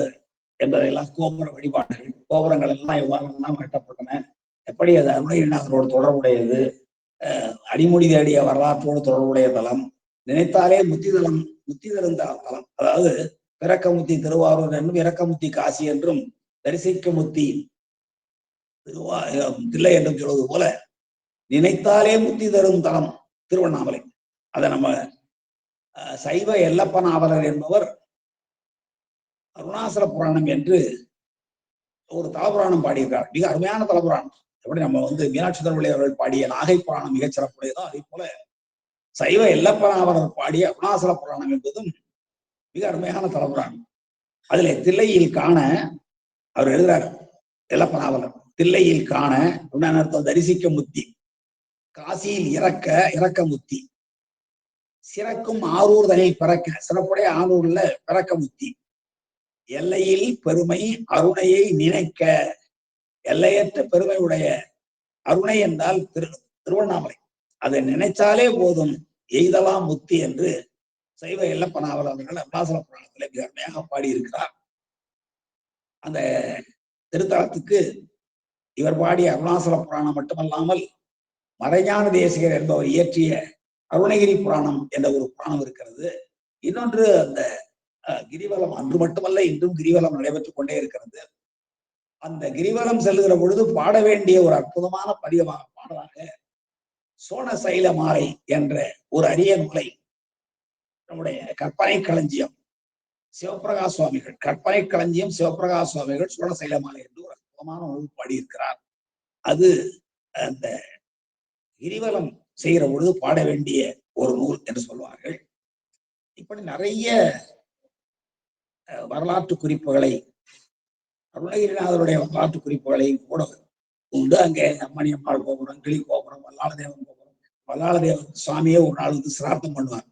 என்பதையெல்லாம், கோபுர வழிபாடுகள், கோபுரங்கள் எல்லாம் எவ்வாறெல்லாம் கட்டப்பட்டன, எப்படி அது அருணகிரிநாதரோடு தொடர்புடையது, அடிமுடி தேடிய வரலாற்றோடு தொடர்புடைய தலம், நினைத்தாலே முத்தி தரும் தலம், அதாவது பிறக்கமுத்தி திருவாரூர் என்றும் இறக்கமுத்தி காசி என்றும் தரிசிக்க முத்தி தில்லை என்றும் சொல்வது போல நினைத்தாலே முத்தி தரும் தலம் திருவண்ணாமலை. அதை நம்ம சைவ எல்லப்பனாவலர் என்பவர் அருணாசல புராணம் என்று ஒரு தலபுராணம் பாடியிருக்கார். மிக அருமையான தலபுராணம். எப்படி நம்ம மீனாட்சி சுந்தரமூர்த்தி அவர்கள் பாடிய நாகை புராணம் மிகச் சிறப்புடையதோ அதே போல சைவ எல்லப்பனாவலர் பாடிய அருணாசல புராணம் என்பதும் மிக அருமையான தலபுராணம். அதிலே தில்லையில் காண அவர் எழுதுறார், எல்லப்பனாவலர் தில்லையில் காண அர்த்தம் தரிசிக்க முத்தி, காசியில் இறக்க முத்தி, சிறக்கும் ஆரூர் தனில் பிறக்க, சிறப்புடைய ஆரூர்ல பிறக்க முத்தி, எல்லையில் பெருமை அருணையை நினைக்க, எல்லையற்ற பெருமை உடைய அருணை என்றால் திருவண்ணாமலை, அதை நினைச்சாலே போதும் எய்தலாம் முத்தி என்று சைவ எல்லப்பனாவலர் அவர்கள் அருணாசல புராணத்தில் மிக அருமையாக பாடியிருக்கிறார். அந்த திருத்தலத்துக்கு இவர் பாடிய அருணாசல புராணம் மட்டுமல்லாமல் மறைஞான தேசிகர் என்பவர் இயற்றிய அருணகிரி புராணம் என்ற ஒரு புராணம் இருக்கிறது. இன்னொன்று அந்த கிரிவலம், அன்று மட்டுமல்ல இன்றும் கிரிவலம் நடைபெற்றுக் கொண்டே இருக்கிறது. அந்த கிரிவலம் செல்லுகிற பொழுது பாட வேண்டிய ஒரு அற்புதமான பாடலாக சோனசைல மாலை என்ற ஒரு அரிய நூலை நம்முடைய கற்பனை களஞ்சியம் சிவபிரகாஷ் சுவாமிகள், கற்பனை களஞ்சியம் சிவபிரகாஷ் சுவாமிகள் சோனசைல மாலை என்று ஒரு அற்புதமான நூல் பாடியிருக்கிறார். அது அந்த கிரிவலம் செய்கிற பொழுது பாட வேண்டிய ஒரு நூல் என்று சொல்வார்கள். இப்படி நிறைய வரலாற்று குறிப்புகளை, அருணகிரிநாதருடைய வரலாற்று குறிப்புகளை கூட உண்டு. அங்கே அம்மணியம்மாள் கோபுரம், கிளி கோபுரம், வல்லாளதேவன் கோபுரம், வல்லாளதேவன் சுவாமியே ஒரு நாள் சிரார்த்தம் பண்ணுவார்.